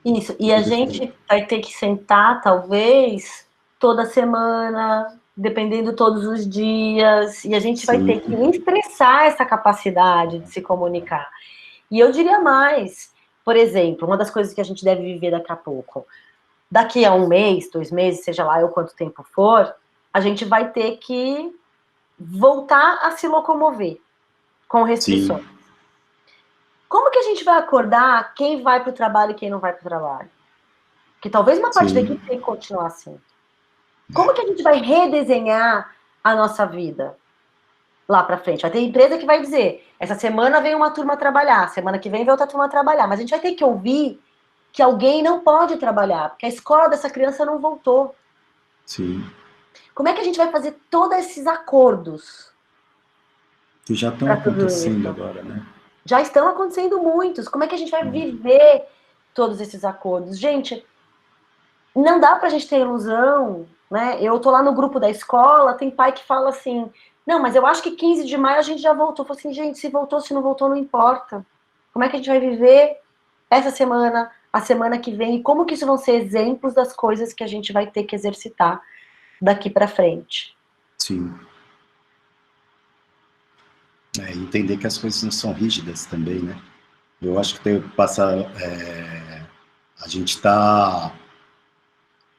Isso, e a gente vai ter que sentar, talvez, toda semana, dependendo todos os dias, e a gente vai ter que Sim, expressar essa capacidade de se comunicar. E eu diria mais, por exemplo, uma das coisas que a gente deve viver daqui a pouco, daqui a um mês, 2 meses, seja lá eu quanto tempo for, a gente vai ter que voltar a se locomover com restrições. sim, Como que a gente vai acordar quem vai para o trabalho e quem não vai para o trabalho? Que talvez uma parte da sim. equipe tenha que continuar assim. Como que a gente vai redesenhar a nossa vida lá para frente? Vai ter empresa que vai dizer, essa semana vem uma turma trabalhar, semana que vem outra turma trabalhar, mas a gente vai ter que ouvir que alguém não pode trabalhar, porque a escola dessa criança não voltou. Sim. Como é que a gente vai fazer todos esses acordos Que já estão para tudo acontecendo isso? agora, né? Já estão acontecendo muitos. Como é que a gente vai viver todos esses acordos? Gente, não dá pra gente ter ilusão, né? Eu tô lá no grupo da escola, tem pai que fala assim, não, mas eu acho que 15 de maio a gente já voltou. Eu falo assim, gente, se voltou, se não voltou, não importa. Como é que a gente vai viver essa semana, a semana que vem, e como que isso vão ser exemplos das coisas que a gente vai ter que exercitar daqui para frente? Sim. Entender que as coisas não são rígidas também, né? Eu acho que a gente está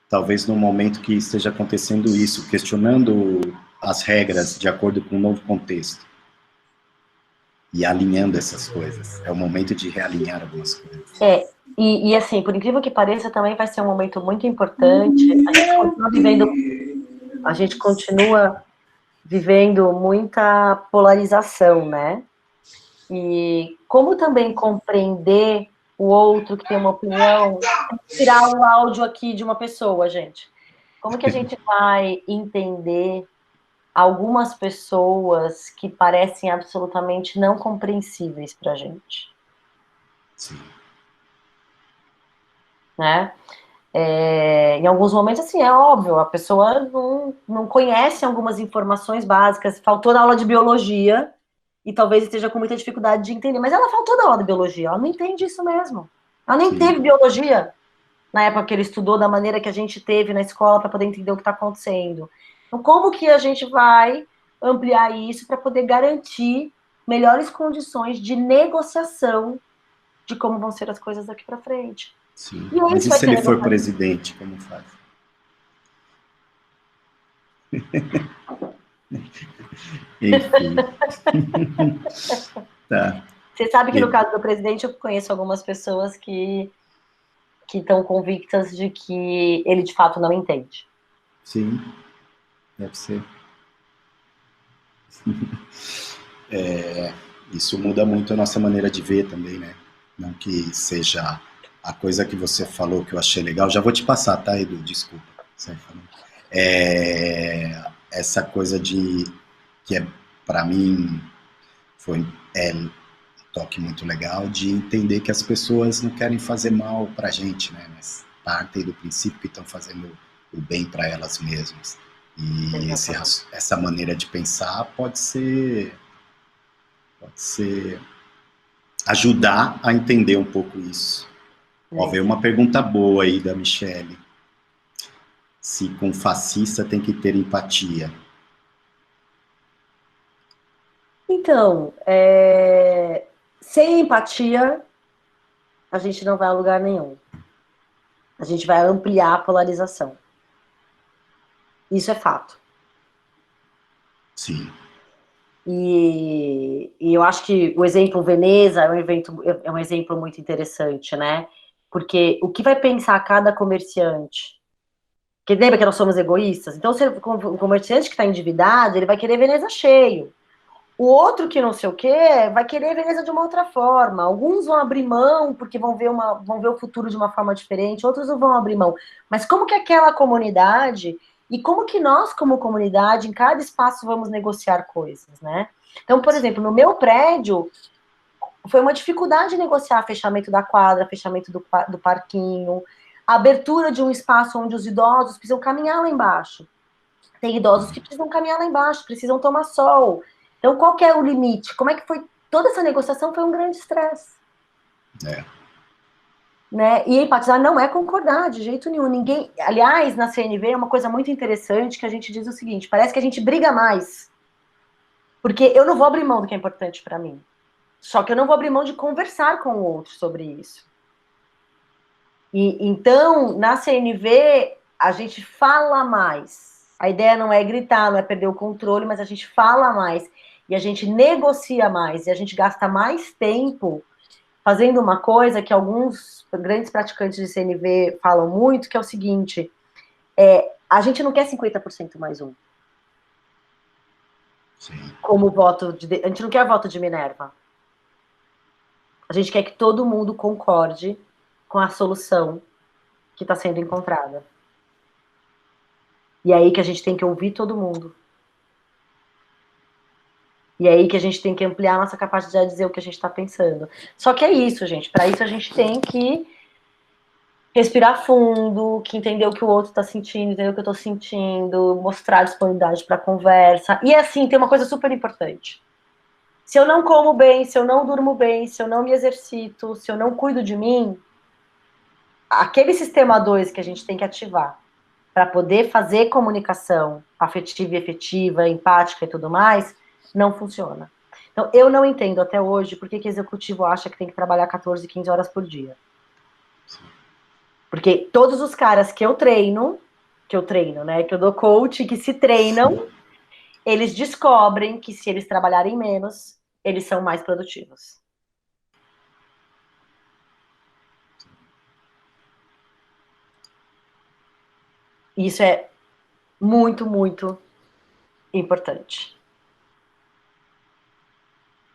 talvez num momento que esteja acontecendo isso, questionando as regras de acordo com o novo contexto e alinhando essas coisas. É o momento de realinhar algumas coisas. E assim, por incrível que pareça, também vai ser um momento muito importante. A gente continua vivendo muita polarização, né? E como também compreender o outro que tem uma opinião, tirar o áudio aqui de uma pessoa, gente. Como que a gente vai entender algumas pessoas que parecem absolutamente não compreensíveis para a gente, Sim. né? Em alguns momentos, assim, é óbvio, a pessoa não conhece algumas informações básicas, faltou na aula de biologia, e talvez esteja com muita dificuldade de entender, mas ela faltou na aula de biologia, ela não entende isso mesmo. Ela nem teve Sim. biologia na época que ele estudou, da maneira que a gente teve na escola para poder entender o que está acontecendo. Então, como que a gente vai ampliar isso para poder garantir melhores condições de negociação de como vão ser as coisas daqui para frente? Sim. E aí Mas isso e vai se ser ele for negociado. presidente, como faz? Enfim. Tá. Você sabe que no E- caso do presidente eu conheço algumas pessoas que estão convictas de que ele de fato não entende. sim, deve ser. Isso muda muito a nossa maneira de ver também, né? Não que seja a coisa que você falou que eu achei legal. Já vou te passar, tá, Edu? Desculpa. Você falou. Essa coisa de que é para mim foi um toque muito legal de entender que as pessoas não querem fazer mal para a gente, né? Mas partem do princípio que estão fazendo o bem para elas mesmas. E Exatamente. essa maneira de pensar pode ser Pode ser ajudar a entender um pouco isso. Ó, veio uma pergunta boa aí da Michele. Se com fascista tem que ter empatia. Então, sem empatia, a gente não vai a lugar nenhum. A gente vai ampliar a polarização. Isso é fato. Sim. E eu acho que o exemplo Veneza é um exemplo muito interessante, né? Porque o que vai pensar cada comerciante? Porque lembra que nós somos egoístas? Então, o comerciante que está endividado, ele vai querer Veneza cheio. O outro que não sei o quê vai querer Veneza de uma outra forma. Alguns vão abrir mão porque vão ver o futuro de uma forma diferente, outros não vão abrir mão. Mas como que aquela comunidade e como que nós, como comunidade, em cada espaço vamos negociar coisas, né? Então, por exemplo, no meu prédio, foi uma dificuldade negociar fechamento da quadra, fechamento do parquinho, a abertura de um espaço onde os idosos precisam caminhar lá embaixo. Tem idosos que precisam caminhar lá embaixo, precisam tomar sol. Então, qual que é o limite? Como é que foi? Toda essa negociação foi um grande estresse. Né? E empatizar não é concordar de jeito nenhum. Ninguém. Aliás, na CNV é uma coisa muito interessante que a gente diz o seguinte: parece que a gente briga mais. Porque eu não vou abrir mão do que é importante para mim. Só que eu não vou abrir mão de conversar com o outro sobre isso. E então, na CNV, a gente fala mais. A ideia não é gritar, não é perder o controle, mas a gente fala mais. E a gente negocia mais. E a gente gasta mais tempo fazendo uma coisa que alguns grandes praticantes de CNV falam muito, que é o seguinte: a gente não quer 50% mais um. Sim. Como voto de. A gente não quer voto de Minerva. A gente quer que todo mundo concorde com a solução que está sendo encontrada. E é aí que a gente tem que ouvir todo mundo. E é aí que a gente tem que ampliar a nossa capacidade de dizer o que a gente está pensando. Só que é isso, gente. Para isso a gente tem que respirar fundo, que entender o que o outro está sentindo, entender o que eu estou sentindo, mostrar disponibilidade para conversa. E assim, tem uma coisa super importante. Se eu não como bem, se eu não durmo bem, se eu não me exercito, se eu não cuido de mim, aquele sistema 2 que a gente tem que ativar para poder fazer comunicação afetiva e efetiva, empática e tudo mais, não funciona. Então, eu não entendo até hoje por que executivo acha que tem que trabalhar 14, 15 horas por dia. Porque todos os caras que eu treino, né, que eu dou coach, que se treinam, eles descobrem que se eles trabalharem menos, eles são mais produtivos. Isso é muito, muito importante.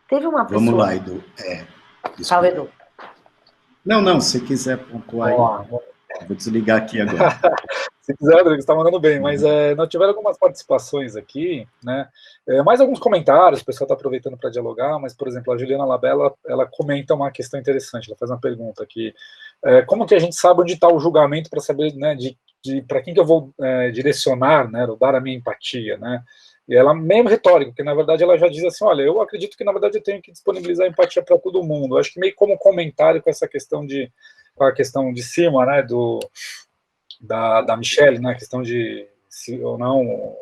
Teve uma pessoa... Vamos lá, Edu. Fala, Edu. Não, se quiser pontuar aí, vou desligar aqui agora. Se quiser, Rodrigo, você está mandando bem, mas nós tivemos algumas participações aqui, né? Mais alguns comentários, o pessoal está aproveitando para dialogar, mas, por exemplo, a Juliana Labella, ela comenta uma questão interessante, ela faz uma pergunta aqui. Como que a gente sabe onde está o julgamento para saber, né, para quem que eu vou direcionar, né, ou dar a minha empatia, né? E ela meio retórica, porque na verdade ela já diz assim, olha, eu acredito que na verdade eu tenho que disponibilizar empatia para todo mundo. Eu acho que meio como comentário com essa questão com a questão de cima, né, da Michelle, né, a questão de se ou não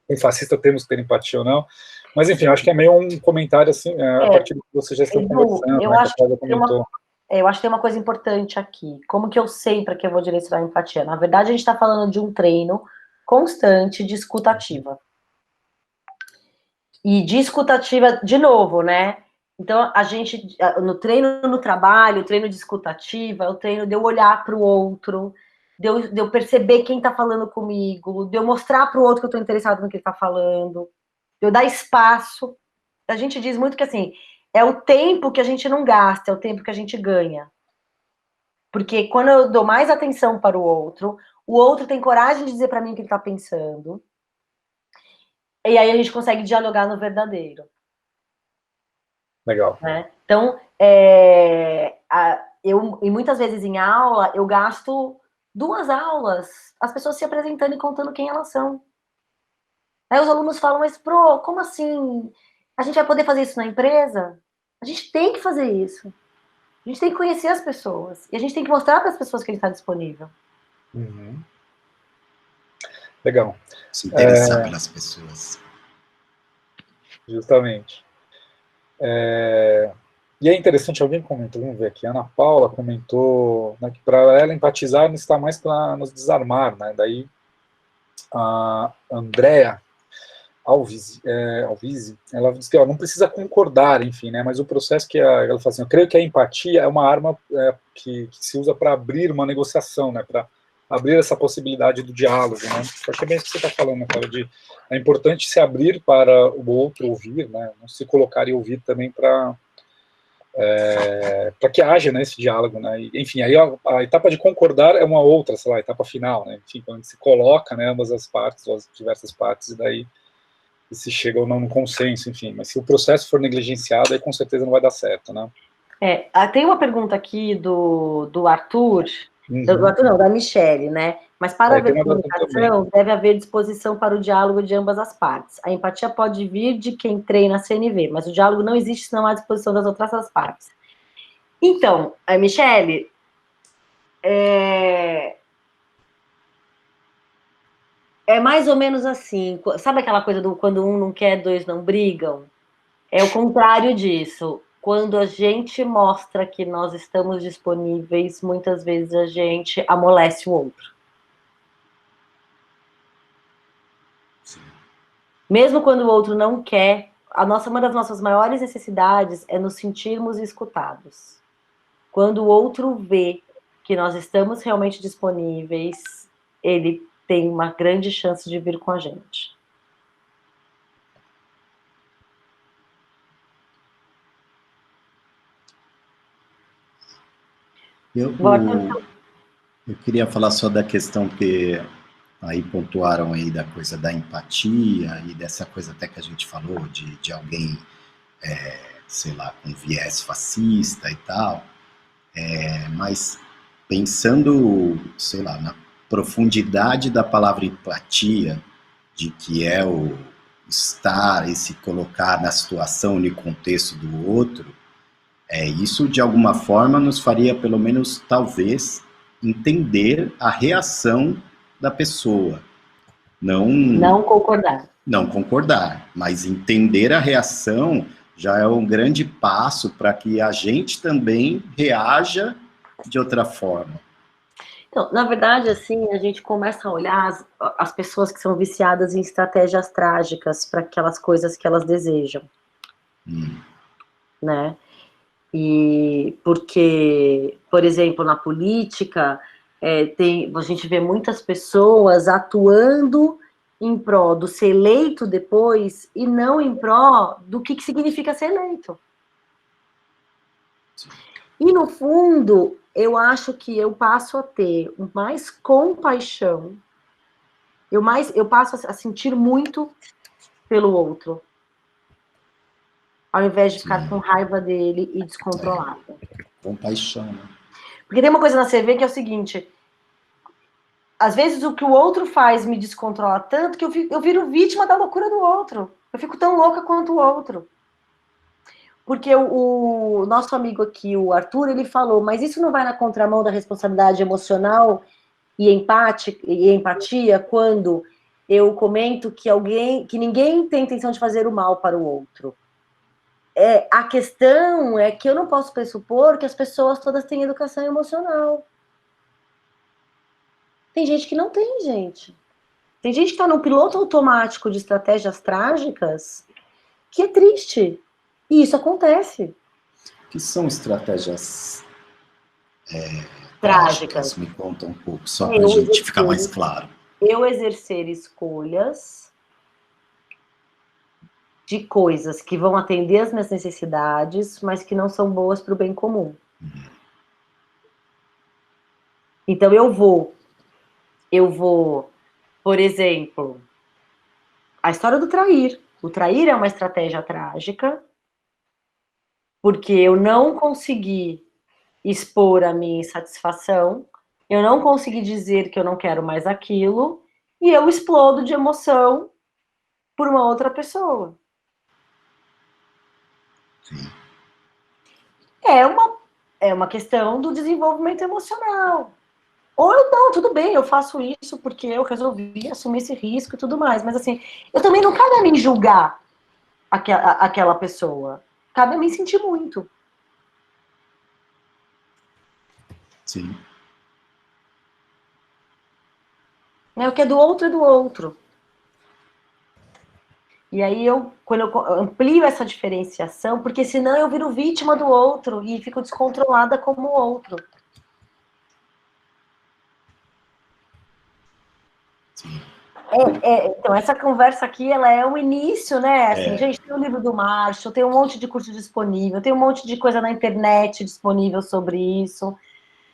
um fascista temos que ter empatia ou não, mas enfim, acho que é meio um comentário assim, a partir do que vocês já estão conversando, eu, né, acho que a comentou. Eu acho que tem uma coisa importante aqui. Como que eu sei para que eu vou direcionar a empatia? Na verdade, a gente está falando de um treino constante de escutativa. E de escutativa, de novo, né? Então, a gente, no treino no trabalho, o treino de escutativa, o treino de eu olhar para o outro, de eu perceber quem está falando comigo, de eu mostrar para o outro que eu estou interessado no que ele está falando, de eu dar espaço. A gente diz muito que, assim, é o tempo que a gente não gasta, é o tempo que a gente ganha. Porque quando eu dou mais atenção para o outro tem coragem de dizer para mim o que ele está pensando, e aí a gente consegue dialogar no verdadeiro. Legal. Né? Então, e muitas vezes em aula, eu gasto 2 aulas, as pessoas se apresentando e contando quem elas são. Aí os alunos falam, mas, pro, como assim? A gente vai poder fazer isso na empresa? A gente tem que fazer isso. A gente tem que conhecer as pessoas. E a gente tem que mostrar para as pessoas que ele está disponível. Uhum. Legal. Se interessar pelas pessoas. Justamente. E é interessante, alguém comentou, vamos ver aqui, a Ana Paula comentou, né, que para ela empatizar não está mais para nos desarmar, né? Daí a Andrea Alves, ela diz que não precisa concordar, enfim, né? Mas o processo ela fala assim, eu creio que a empatia é uma arma que se usa para abrir uma negociação, né? Para abrir essa possibilidade do diálogo, né? Eu acho que é bem isso que você está falando, né, cara, é importante se abrir para o outro ouvir, né? Não se colocar e ouvir também para que haja, né, esse diálogo, né? E, enfim, aí a etapa de concordar é uma outra, sei lá, a etapa final, né? Enfim, quando se coloca, né, ambas as partes, ou as diversas partes, e daí se chega ou não no consenso, enfim. Mas se o processo for negligenciado, aí com certeza não vai dar certo, né? Tem uma pergunta aqui do Arthur, do Uhum. Arthur não, da Michele, né? Mas para haver Tem uma data também. comunicação, deve haver disposição para o diálogo de ambas as partes. A empatia pode vir de quem treina a CNV, mas o diálogo não existe se não há disposição das outras partes. Então, a Michele, é mais ou menos assim. Sabe aquela coisa do quando um não quer, dois não brigam? É o contrário disso. Quando a gente mostra que nós estamos disponíveis, muitas vezes a gente amolece o outro. Sim. Mesmo quando o outro não quer, uma das nossas maiores necessidades é nos sentirmos escutados. Quando o outro vê que nós estamos realmente disponíveis, ele tem uma grande chance de vir com a gente. Eu queria falar só da questão, porque aí pontuaram aí da coisa da empatia e dessa coisa até que a gente falou de alguém, sei lá, com viés fascista e tal, mas pensando, sei lá, na profundidade da palavra empatia, de que é o estar e se colocar na situação e no contexto do outro, isso de alguma forma nos faria, pelo menos, talvez, entender a reação da pessoa. Não concordar. Não concordar, mas entender a reação já é um grande passo para que a gente também reaja de outra forma. Então, na verdade, assim, a gente começa a olhar as pessoas que são viciadas em estratégias trágicas para aquelas coisas que elas desejam, né? E porque, por exemplo, na política, a gente vê muitas pessoas atuando em pró do ser eleito depois e não em pró do que significa ser eleito. E, no fundo, eu acho que eu passo a ter mais compaixão, eu passo a sentir muito pelo outro, ao invés de ficar com raiva dele e descontrolada. Compaixão, né? Porque tem uma coisa na CV que é o seguinte: às vezes o que o outro faz me descontrola tanto que eu viro vítima da loucura do outro. Eu fico tão louca quanto o outro. Porque o nosso amigo aqui, o Arthur, ele falou, mas isso não vai na contramão da responsabilidade emocional e empatia quando eu comento que ninguém tem intenção de fazer o mal para o outro. A questão é que eu não posso pressupor que as pessoas todas têm educação emocional. Tem gente que não tem, gente. Tem gente que está num piloto automático de estratégias trágicas que é triste. E isso acontece. O que são estratégias Trágicas? Me conta um pouco, só para a gente ficar mais claro. Eu exercer escolhas de coisas que vão atender as minhas necessidades, mas que não são boas para o bem comum. Então eu vou, por exemplo, a história do trair. O trair é uma estratégia trágica, porque eu não consegui expor a minha insatisfação, eu não consegui dizer que eu não quero mais aquilo, e eu explodo de emoção por uma outra pessoa. Sim. É uma questão do desenvolvimento emocional. Ou eu não, tudo bem, eu faço isso porque eu resolvi assumir esse risco e tudo mais. Mas assim, eu também não cabe a mim julgar aquela pessoa. Cabe a mim sentir muito. Sim. Né? O que é do outro é do outro. E aí quando eu amplio essa diferenciação, porque senão eu viro vítima do outro e fico descontrolada como o outro. Sim. Então, essa conversa aqui, ela é o início, né? Assim, gente, tem o livro do Marshall, tem um monte de curso disponível, tem um monte de coisa na internet disponível sobre isso.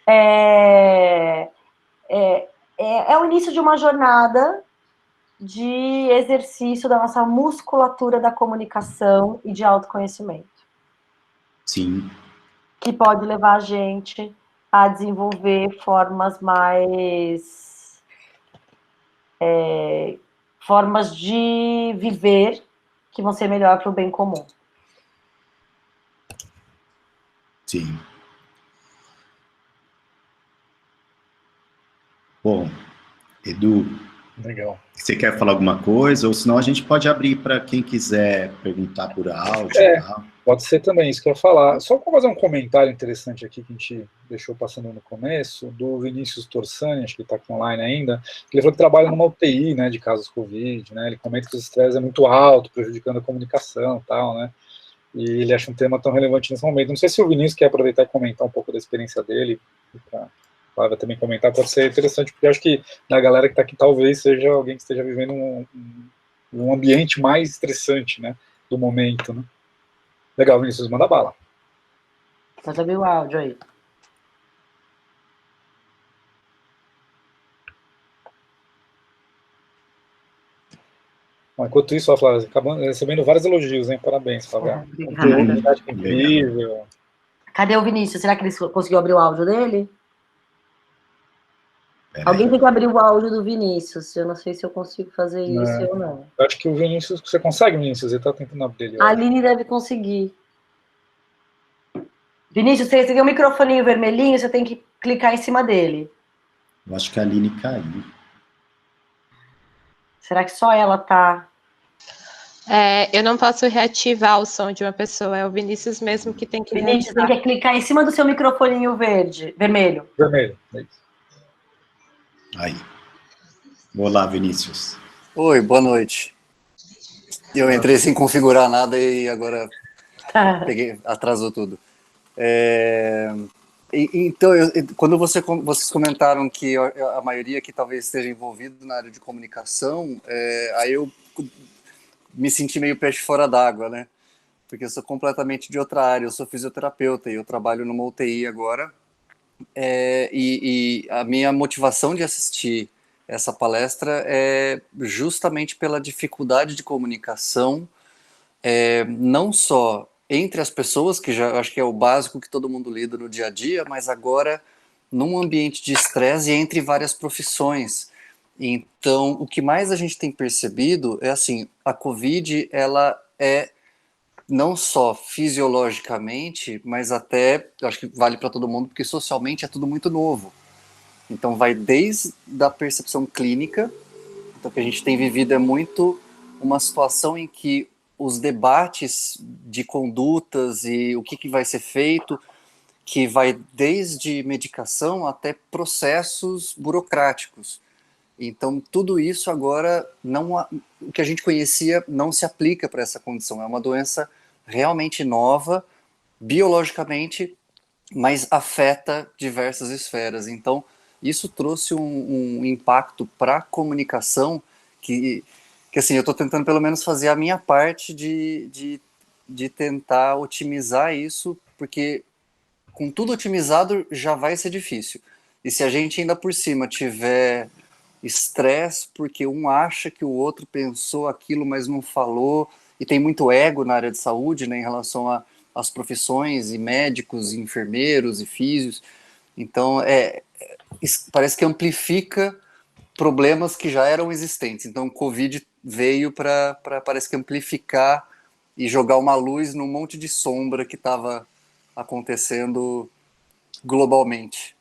É o início de uma jornada de exercício da nossa musculatura da comunicação e de autoconhecimento. Sim. Que pode levar a gente a desenvolver formas formas de viver que vão ser melhor para o bem comum. Sim. Bom, Edu, Legal. você quer falar alguma coisa? Ou senão a gente pode abrir para quem quiser perguntar por áudio e É, tal. pode ser também, isso que eu ia falar. Só para fazer um comentário interessante aqui que a gente deixou passando no começo, do Vinícius Torsani, acho que está aqui online ainda, ele falou que trabalha numa UTI, né, de casos Covid, né, ele comenta que o estresse é muito alto, prejudicando a comunicação e tal, né, e ele acha um tema tão relevante nesse momento. Não sei se o Vinícius quer aproveitar e comentar um pouco da experiência dele, para Flávia também comentar, pode ser interessante, porque eu acho que a galera que está aqui talvez seja alguém que esteja vivendo um ambiente mais estressante, né, do momento, né. Legal, Vinícius, manda bala. Pode abrir o áudio aí. Enquanto isso, a Flávia, acabando recebendo vários elogios, hein? Parabéns, Flávia. Obrigada. Didática incrível. Cadê o Vinícius? Será que ele conseguiu abrir o áudio dele? Alguém Aí. tem que abrir o áudio do Vinícius. Eu não sei se eu consigo fazer isso ou não. Eu acho que o Vinícius, você consegue, Vinícius? Ele está tentando abrir ele. A Aline deve conseguir. Vinícius, você tem um microfoninho vermelhinho, você tem que clicar em cima dele. Eu acho que a Aline caiu. Será que só ela tá? Eu não posso reativar o som de uma pessoa, é o Vinícius mesmo que tem que Vinícius, tem reativar. que clicar em cima do seu microfoninho vermelho. Vermelho, é isso. Aí. Olá, Vinícius. Oi, boa noite. Eu entrei sem configurar nada e agora atrasou tudo. Então, quando vocês comentaram que a maioria que talvez esteja envolvido na área de comunicação, aí eu me senti meio peixe fora d'água, né? Porque eu sou completamente de outra área, eu sou fisioterapeuta e eu trabalho numa UTI agora. E a minha motivação de assistir essa palestra é justamente pela dificuldade de comunicação, não só entre as pessoas, que já acho que é o básico que todo mundo lida no dia a dia, mas agora num ambiente de estresse e entre várias profissões. Então, o que mais a gente tem percebido é assim, a Covid, ela é não só fisiologicamente, mas até, eu acho que vale para todo mundo, porque socialmente é tudo muito novo. Então vai desde a percepção clínica, então o que a gente tem vivido é muito uma situação em que os debates de condutas e o que vai ser feito, que vai desde medicação até processos burocráticos. Então tudo isso agora, o que a gente conhecia não se aplica para essa condição, é uma doença realmente nova, biologicamente, mas afeta diversas esferas. Então, isso trouxe um impacto para a comunicação que assim, eu estou tentando pelo menos fazer a minha parte de tentar otimizar isso, porque com tudo otimizado já vai ser difícil. E se a gente ainda por cima tiver estresse porque um acha que o outro pensou aquilo, mas não falou, e tem muito ego na área de saúde, né, em relação às profissões, e médicos, e enfermeiros, e físios. Então, parece que amplifica problemas que já eram existentes. Então, o Covid veio para, parece que, amplificar e jogar uma luz num monte de sombra que estava acontecendo globalmente.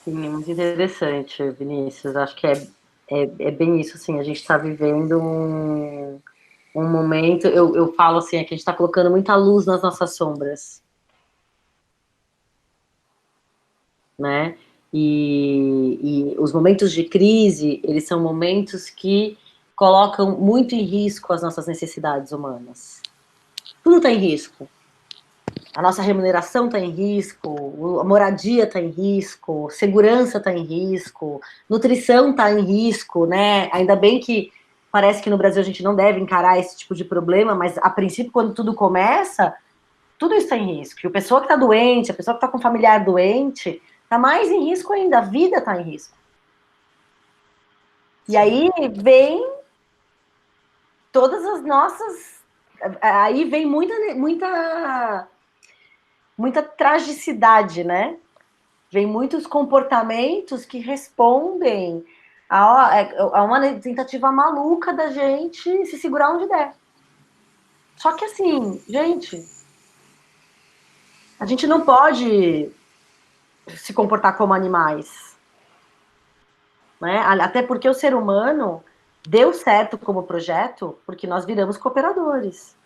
Sim, é muito interessante, Vinícius. Acho que é bem isso, assim, a gente está vivendo um momento, eu falo assim, é que a gente está colocando muita luz nas nossas sombras, né? E os momentos de crise, eles são momentos que colocam muito em risco as nossas necessidades humanas. Tudo está em risco. A nossa remuneração está em risco, a moradia está em risco, segurança está em risco, nutrição está em risco, né? Ainda bem que parece que no Brasil a gente não deve encarar esse tipo de problema, mas a princípio, quando tudo começa, tudo isso está em risco. E a pessoa que está doente, a pessoa que está com um familiar doente, está mais em risco ainda, a vida está em risco. E aí vem todas as nossas... Aí vem muita tragicidade, né? Vem muitos comportamentos que respondem a uma tentativa maluca da gente se segurar onde der. Só que assim, gente, a gente não pode se comportar como animais, né? Até porque o ser humano deu certo como projeto porque nós viramos cooperadores.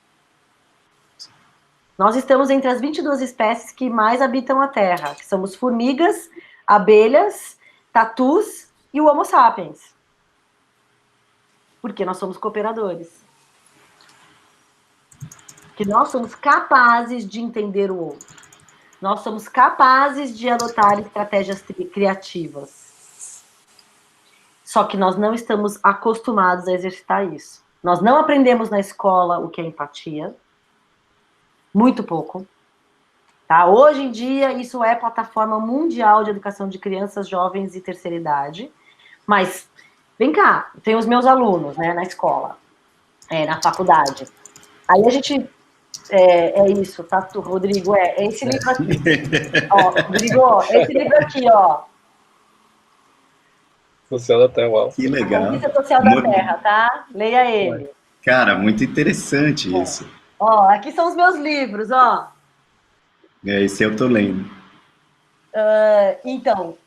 Nós estamos entre as 22 espécies que mais habitam a Terra, que somos formigas, abelhas, tatus e o Homo sapiens. Porque nós somos cooperadores. Que nós somos capazes de entender o outro. Nós somos capazes de adotar estratégias criativas. Só que nós não estamos acostumados a exercitar isso. Nós não aprendemos na escola o que é empatia. Muito pouco. Tá? Hoje em dia, isso é plataforma mundial de educação de crianças, jovens e terceira idade. Mas, vem cá, tem os meus alunos, né, na escola, na faculdade. Aí a gente... É isso, tá, Rodrigo? É esse livro aqui. Ó, Rodrigo, esse livro aqui, ó. Social da Terra, uau. Que legal. A Conquista Social da Terra, tá? Leia ele. Cara, muito interessante isso. Ó, aqui são os meus livros, ó. Esse eu tô lendo. Então,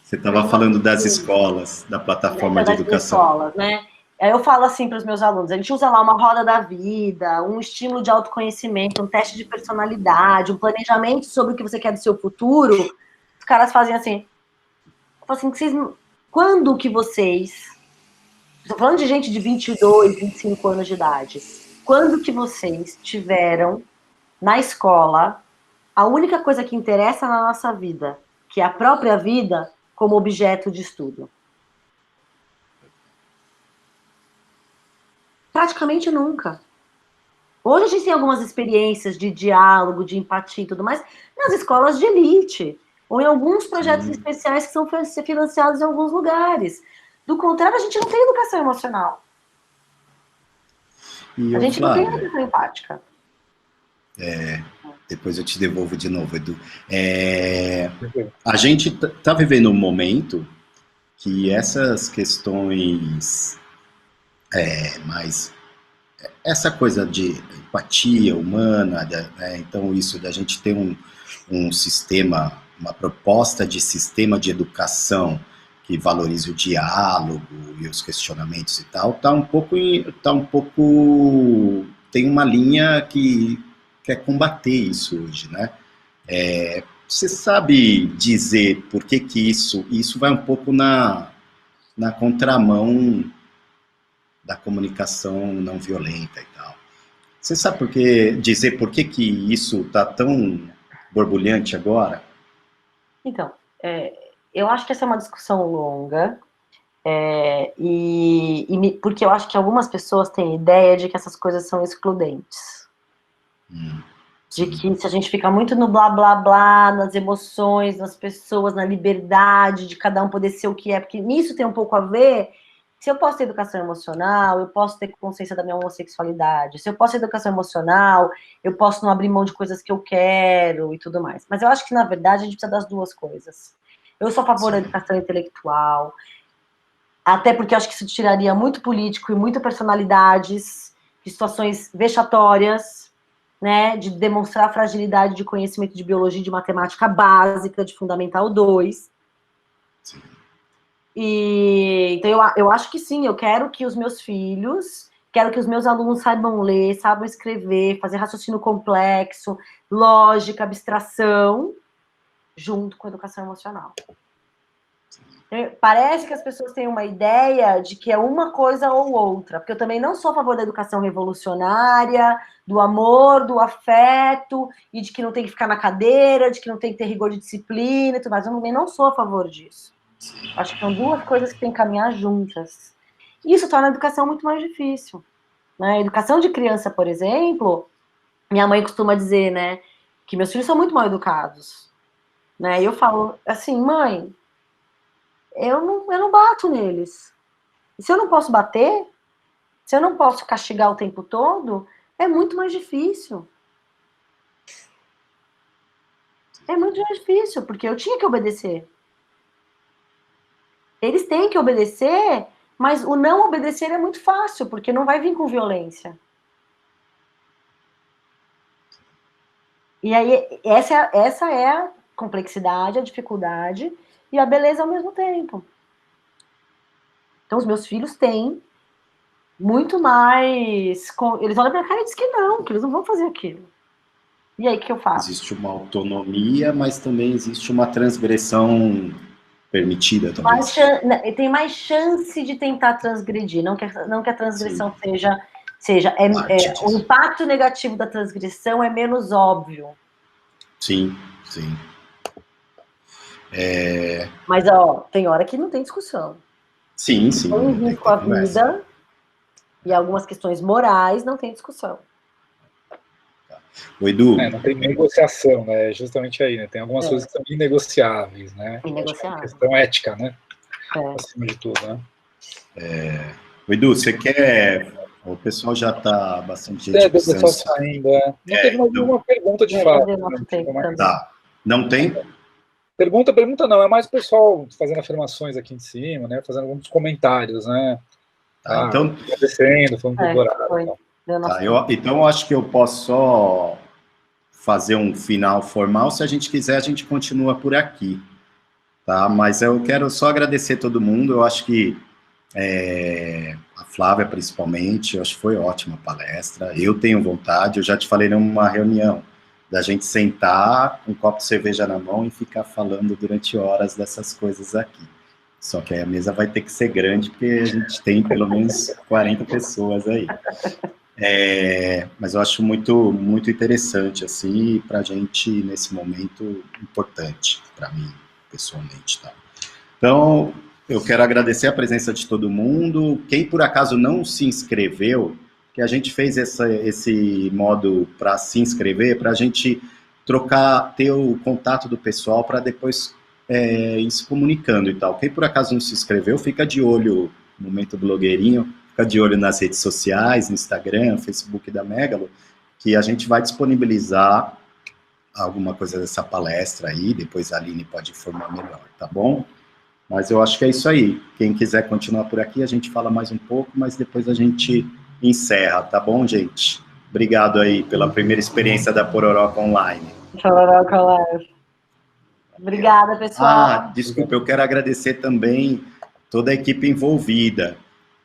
Você estava falando das escolas, da plataforma de educação. Escolas, né? Aí eu falo assim para os meus alunos, a gente usa lá uma roda da vida, um estímulo de autoconhecimento, um teste de personalidade, um planejamento sobre o que você quer do seu futuro. Os caras fazem assim, eu falo assim, quando que vocês, estou falando de gente de 22, 25 anos de idade, quando que vocês tiveram na escola a única coisa que interessa na nossa vida, que é a própria vida, como objeto de estudo? Praticamente nunca. Hoje a gente tem algumas experiências de diálogo, de empatia e tudo mais, nas escolas de elite, ou em alguns projetos especiais que são financiados em alguns lugares. Do contrário, a gente não tem educação emocional. A gente não tem educação empática. Depois eu te devolvo de novo, Edu. A gente está vivendo um momento que essas questões mais... Essa coisa de empatia humana, então isso da gente ter um sistema, uma proposta de sistema de educação que valorize o diálogo e os questionamentos e tal, tem uma linha que quer combater isso hoje, né? Você sabe dizer por que isso vai um pouco na contramão da comunicação não violenta e tal. Você sabe dizer por que isso está tão borbulhante agora? Então, eu acho que essa é uma discussão longa, porque eu acho que algumas pessoas têm ideia de que essas coisas são excludentes. De que se a gente fica muito no blá, blá, blá, nas emoções, nas pessoas, na liberdade de cada um poder ser o que é, porque nisso tem um pouco a ver. Se eu posso ter educação emocional, eu posso ter consciência da minha homossexualidade. Se eu posso ter educação emocional, eu posso não abrir mão de coisas que eu quero e tudo mais. Mas eu acho que, na verdade, a gente precisa das duas coisas. Eu sou a favor da educação intelectual. até porque eu acho que isso tiraria muito político e muitas personalidades de situações vexatórias, né, de demonstrar fragilidade de conhecimento de biologia e de matemática básica, de Fundamental 2. Sim. E, então, eu acho que sim, eu quero que os meus filhos, quero que os meus alunos saibam ler, saibam escrever, fazer raciocínio complexo, lógica, abstração, junto com a educação emocional. Parece que as pessoas têm uma ideia de que é uma coisa ou outra, porque eu também não sou a favor da educação revolucionária, do amor, do afeto, e de que não tem que ficar na cadeira, de que não tem que ter rigor de disciplina e tudo mais. Eu também não sou a favor disso. Acho que são duas coisas que têm que caminhar juntas. Isso torna a educação muito mais difícil. Né? A educação de criança, por exemplo, minha mãe costuma dizer, né, que meus filhos são muito mal educados. Né? E eu falo assim, mãe, eu não bato neles. E se eu não posso bater, se eu não posso castigar o tempo todo, é muito mais difícil. É muito mais difícil, porque eu tinha que obedecer. Eles têm que obedecer, mas o não obedecer é muito fácil, porque não vai vir com violência. E aí, essa é a complexidade, a dificuldade e a beleza ao mesmo tempo. Então, os meus filhos têm muito mais... Eles olham pra minha cara e dizem que eles não vão fazer aquilo. E aí, o que eu faço? Existe uma autonomia, mas também existe uma transgressão permitida, talvez. Tem mais chance de tentar transgredir, não que a transgressão seja o impacto negativo da transgressão é menos óbvio. Sim, sim. Mas, ó, tem hora que não tem discussão. Sim, sim. Põe em risco a vida e algumas questões morais não tem discussão. O Edu. Não tem negociação, né? Justamente aí, né? Tem algumas coisas que são inegociáveis, né? Inegociável. É questão ética, né? Acima de tudo, né? O Edu, você quer... O pessoal já está bastante gente... O pessoal saindo, Não teve mais nenhuma pergunta de fato. Tá. Não tem? Pergunta não, é mais o pessoal fazendo afirmações aqui em cima, né? Fazendo alguns comentários, né? Então... Agradecendo, falando do horário. Então, eu acho que eu posso só fazer um final formal. Se a gente quiser, a gente continua por aqui. Tá? Mas eu quero só agradecer todo mundo. Eu acho que a Flávia, principalmente, eu acho que foi ótima a palestra. Eu tenho vontade, eu já te falei numa reunião, da gente sentar com um copo de cerveja na mão e ficar falando durante horas dessas coisas aqui. Só que aí a mesa vai ter que ser grande, porque a gente tem pelo menos 40 pessoas aí. Mas eu acho muito, muito interessante, assim, para a gente, nesse momento, importante, para mim, pessoalmente. Tá? Então, eu quero agradecer a presença de todo mundo. Quem, por acaso, não se inscreveu, que a gente fez esse modo para se inscrever, para a gente ter o contato do pessoal, para depois ir se comunicando e tal. Quem, por acaso, não se inscreveu, fica de olho, no Momento Blogueirinho, fica de olho nas redes sociais, no Instagram, Facebook da Megalo, que a gente vai disponibilizar alguma coisa dessa palestra aí, depois a Aline pode informar melhor, tá bom? Mas eu acho que é isso aí. Quem quiser continuar por aqui, a gente fala mais um pouco, mas depois a gente encerra, tá bom, gente? Obrigado aí pela primeira experiência da Pororoca Online. Pororoca Online. Obrigada, pessoal. Desculpa, eu quero agradecer também toda a equipe envolvida.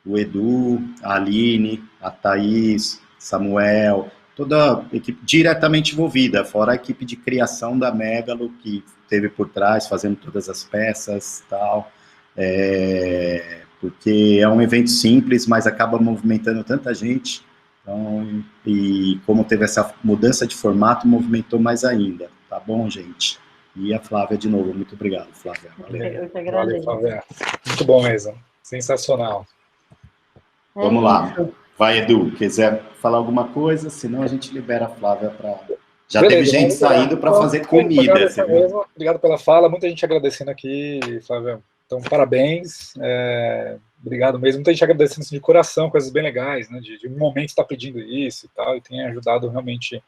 O Edu, a Aline, a Thaís, Samuel, toda a equipe diretamente envolvida, fora a equipe de criação da Megalo, que esteve por trás, fazendo todas as peças e tal, porque é um evento simples, mas acaba movimentando tanta gente, então, e como teve essa mudança de formato, movimentou mais ainda, tá bom, gente? E a Flávia, de novo, muito obrigado, Flávia. Valeu. Eu que agradeço. Valeu, Flávia. Muito bom mesmo, sensacional. Vamos lá. Vai, Edu, quiser falar alguma coisa, senão a gente libera a Flávia para... Já teve gente saindo para fazer comida. Mesmo. Obrigado pela fala, muita gente agradecendo aqui, Flávia. Então, parabéns. Obrigado mesmo. Muita gente agradecendo assim, de coração, coisas bem legais, né? De um momento estar pedindo isso e tal, e tem ajudado realmente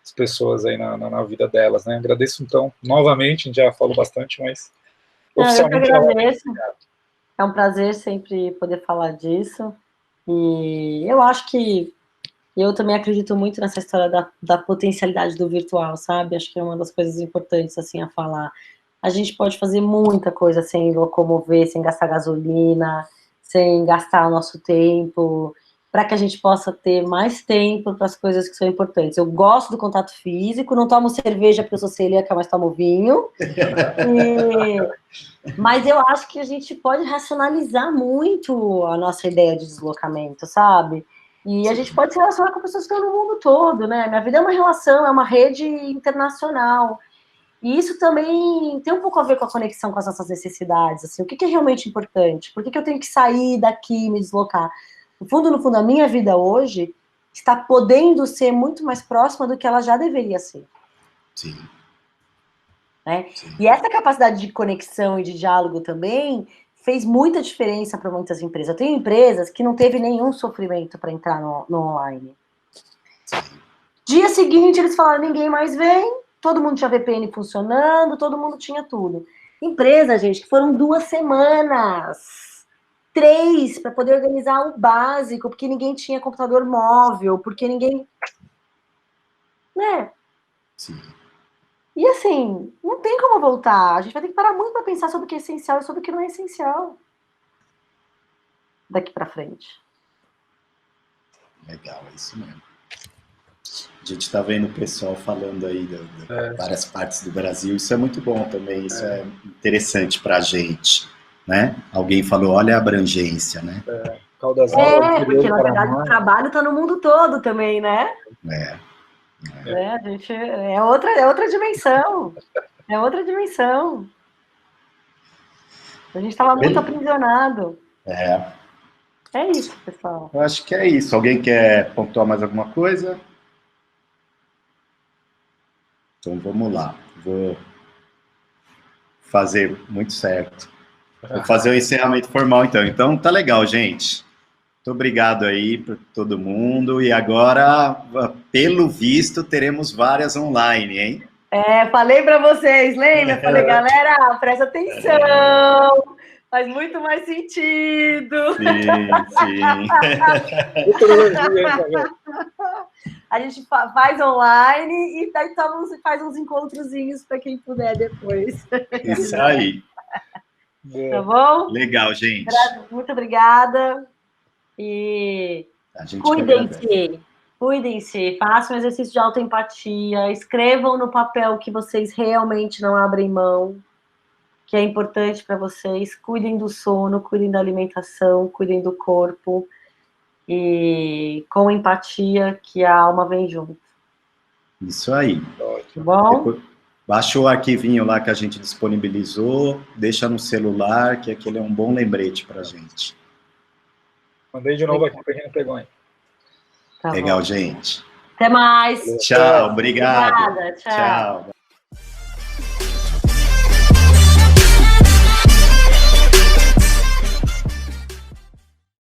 as pessoas aí na vida delas, né? Agradeço, então, novamente, a gente já falou bastante, mas oficialmente... Eu que agradeço. É um prazer sempre poder falar disso. E eu acho que eu também acredito muito nessa história da potencialidade do virtual, sabe? Acho que é uma das coisas importantes, assim, a falar. A gente pode fazer muita coisa sem locomover, sem gastar gasolina, sem gastar o nosso tempo, para que a gente possa ter mais tempo para as coisas que são importantes. Eu gosto do contato físico, não tomo cerveja porque eu sou celíaca, mas tomo vinho. Mas eu acho que a gente pode racionalizar muito a nossa ideia de deslocamento, sabe? E a gente pode se relacionar com pessoas que estão no mundo todo, né? Minha vida é uma relação, é uma rede internacional. E isso também tem um pouco a ver com a conexão com as nossas necessidades, assim, o que é realmente importante? Por que eu tenho que sair daqui e me deslocar? No fundo, a minha vida hoje está podendo ser muito mais próxima do que ela já deveria ser. Sim. Né? E essa capacidade de conexão e de diálogo também fez muita diferença para muitas empresas. Eu tenho empresas que não teve nenhum sofrimento para entrar no online. Dia seguinte, eles falaram, ninguém mais vem, todo mundo tinha VPN funcionando, todo mundo tinha tudo. Empresa, gente, que foram 2 semanas, 3, para poder organizar o básico, porque ninguém tinha computador móvel, porque ninguém... Né? Sim. E assim, não tem como voltar. A gente vai ter que parar muito para pensar sobre o que é essencial e sobre o que não é essencial daqui para frente. Legal, é isso mesmo. A gente está vendo o pessoal falando aí de várias partes do Brasil. Isso é muito bom também. Isso é interessante para a gente, né? Alguém falou, olha a abrangência, né? Porque na verdade o trabalho está no mundo todo também, né? A gente é outra dimensão. É outra dimensão. A gente estava muito aprisionado. É isso, pessoal. Eu acho que é isso. Alguém quer pontuar mais alguma coisa? Então vamos lá. Vou fazer muito certo. Vou fazer o encerramento formal então. Então tá legal, gente. Muito obrigado aí para todo mundo. E agora, pelo visto, teremos várias online, hein? Falei para vocês, lembra? Falei, galera, presta atenção. Faz muito mais sentido. Sim. A gente faz online e daí faz uns encontrozinhos para quem puder depois. Isso aí. Tá bom? Legal, gente. Muito obrigada. E cuidem-se, façam um exercício de autoempatia, escrevam no papel que vocês realmente não abrem mão, que é importante para vocês, cuidem do sono, cuidem da alimentação, cuidem do corpo, e com empatia que a alma vem junto. Isso aí. Tá bom? Depois, baixa o arquivinho lá que a gente disponibilizou, deixa no celular, que aquele é um bom lembrete para a gente. Mandei de novo aqui para quem não pegou ainda. Tá legal, bom. gente. Até mais. Tchau, obrigado. Obrigada, tchau.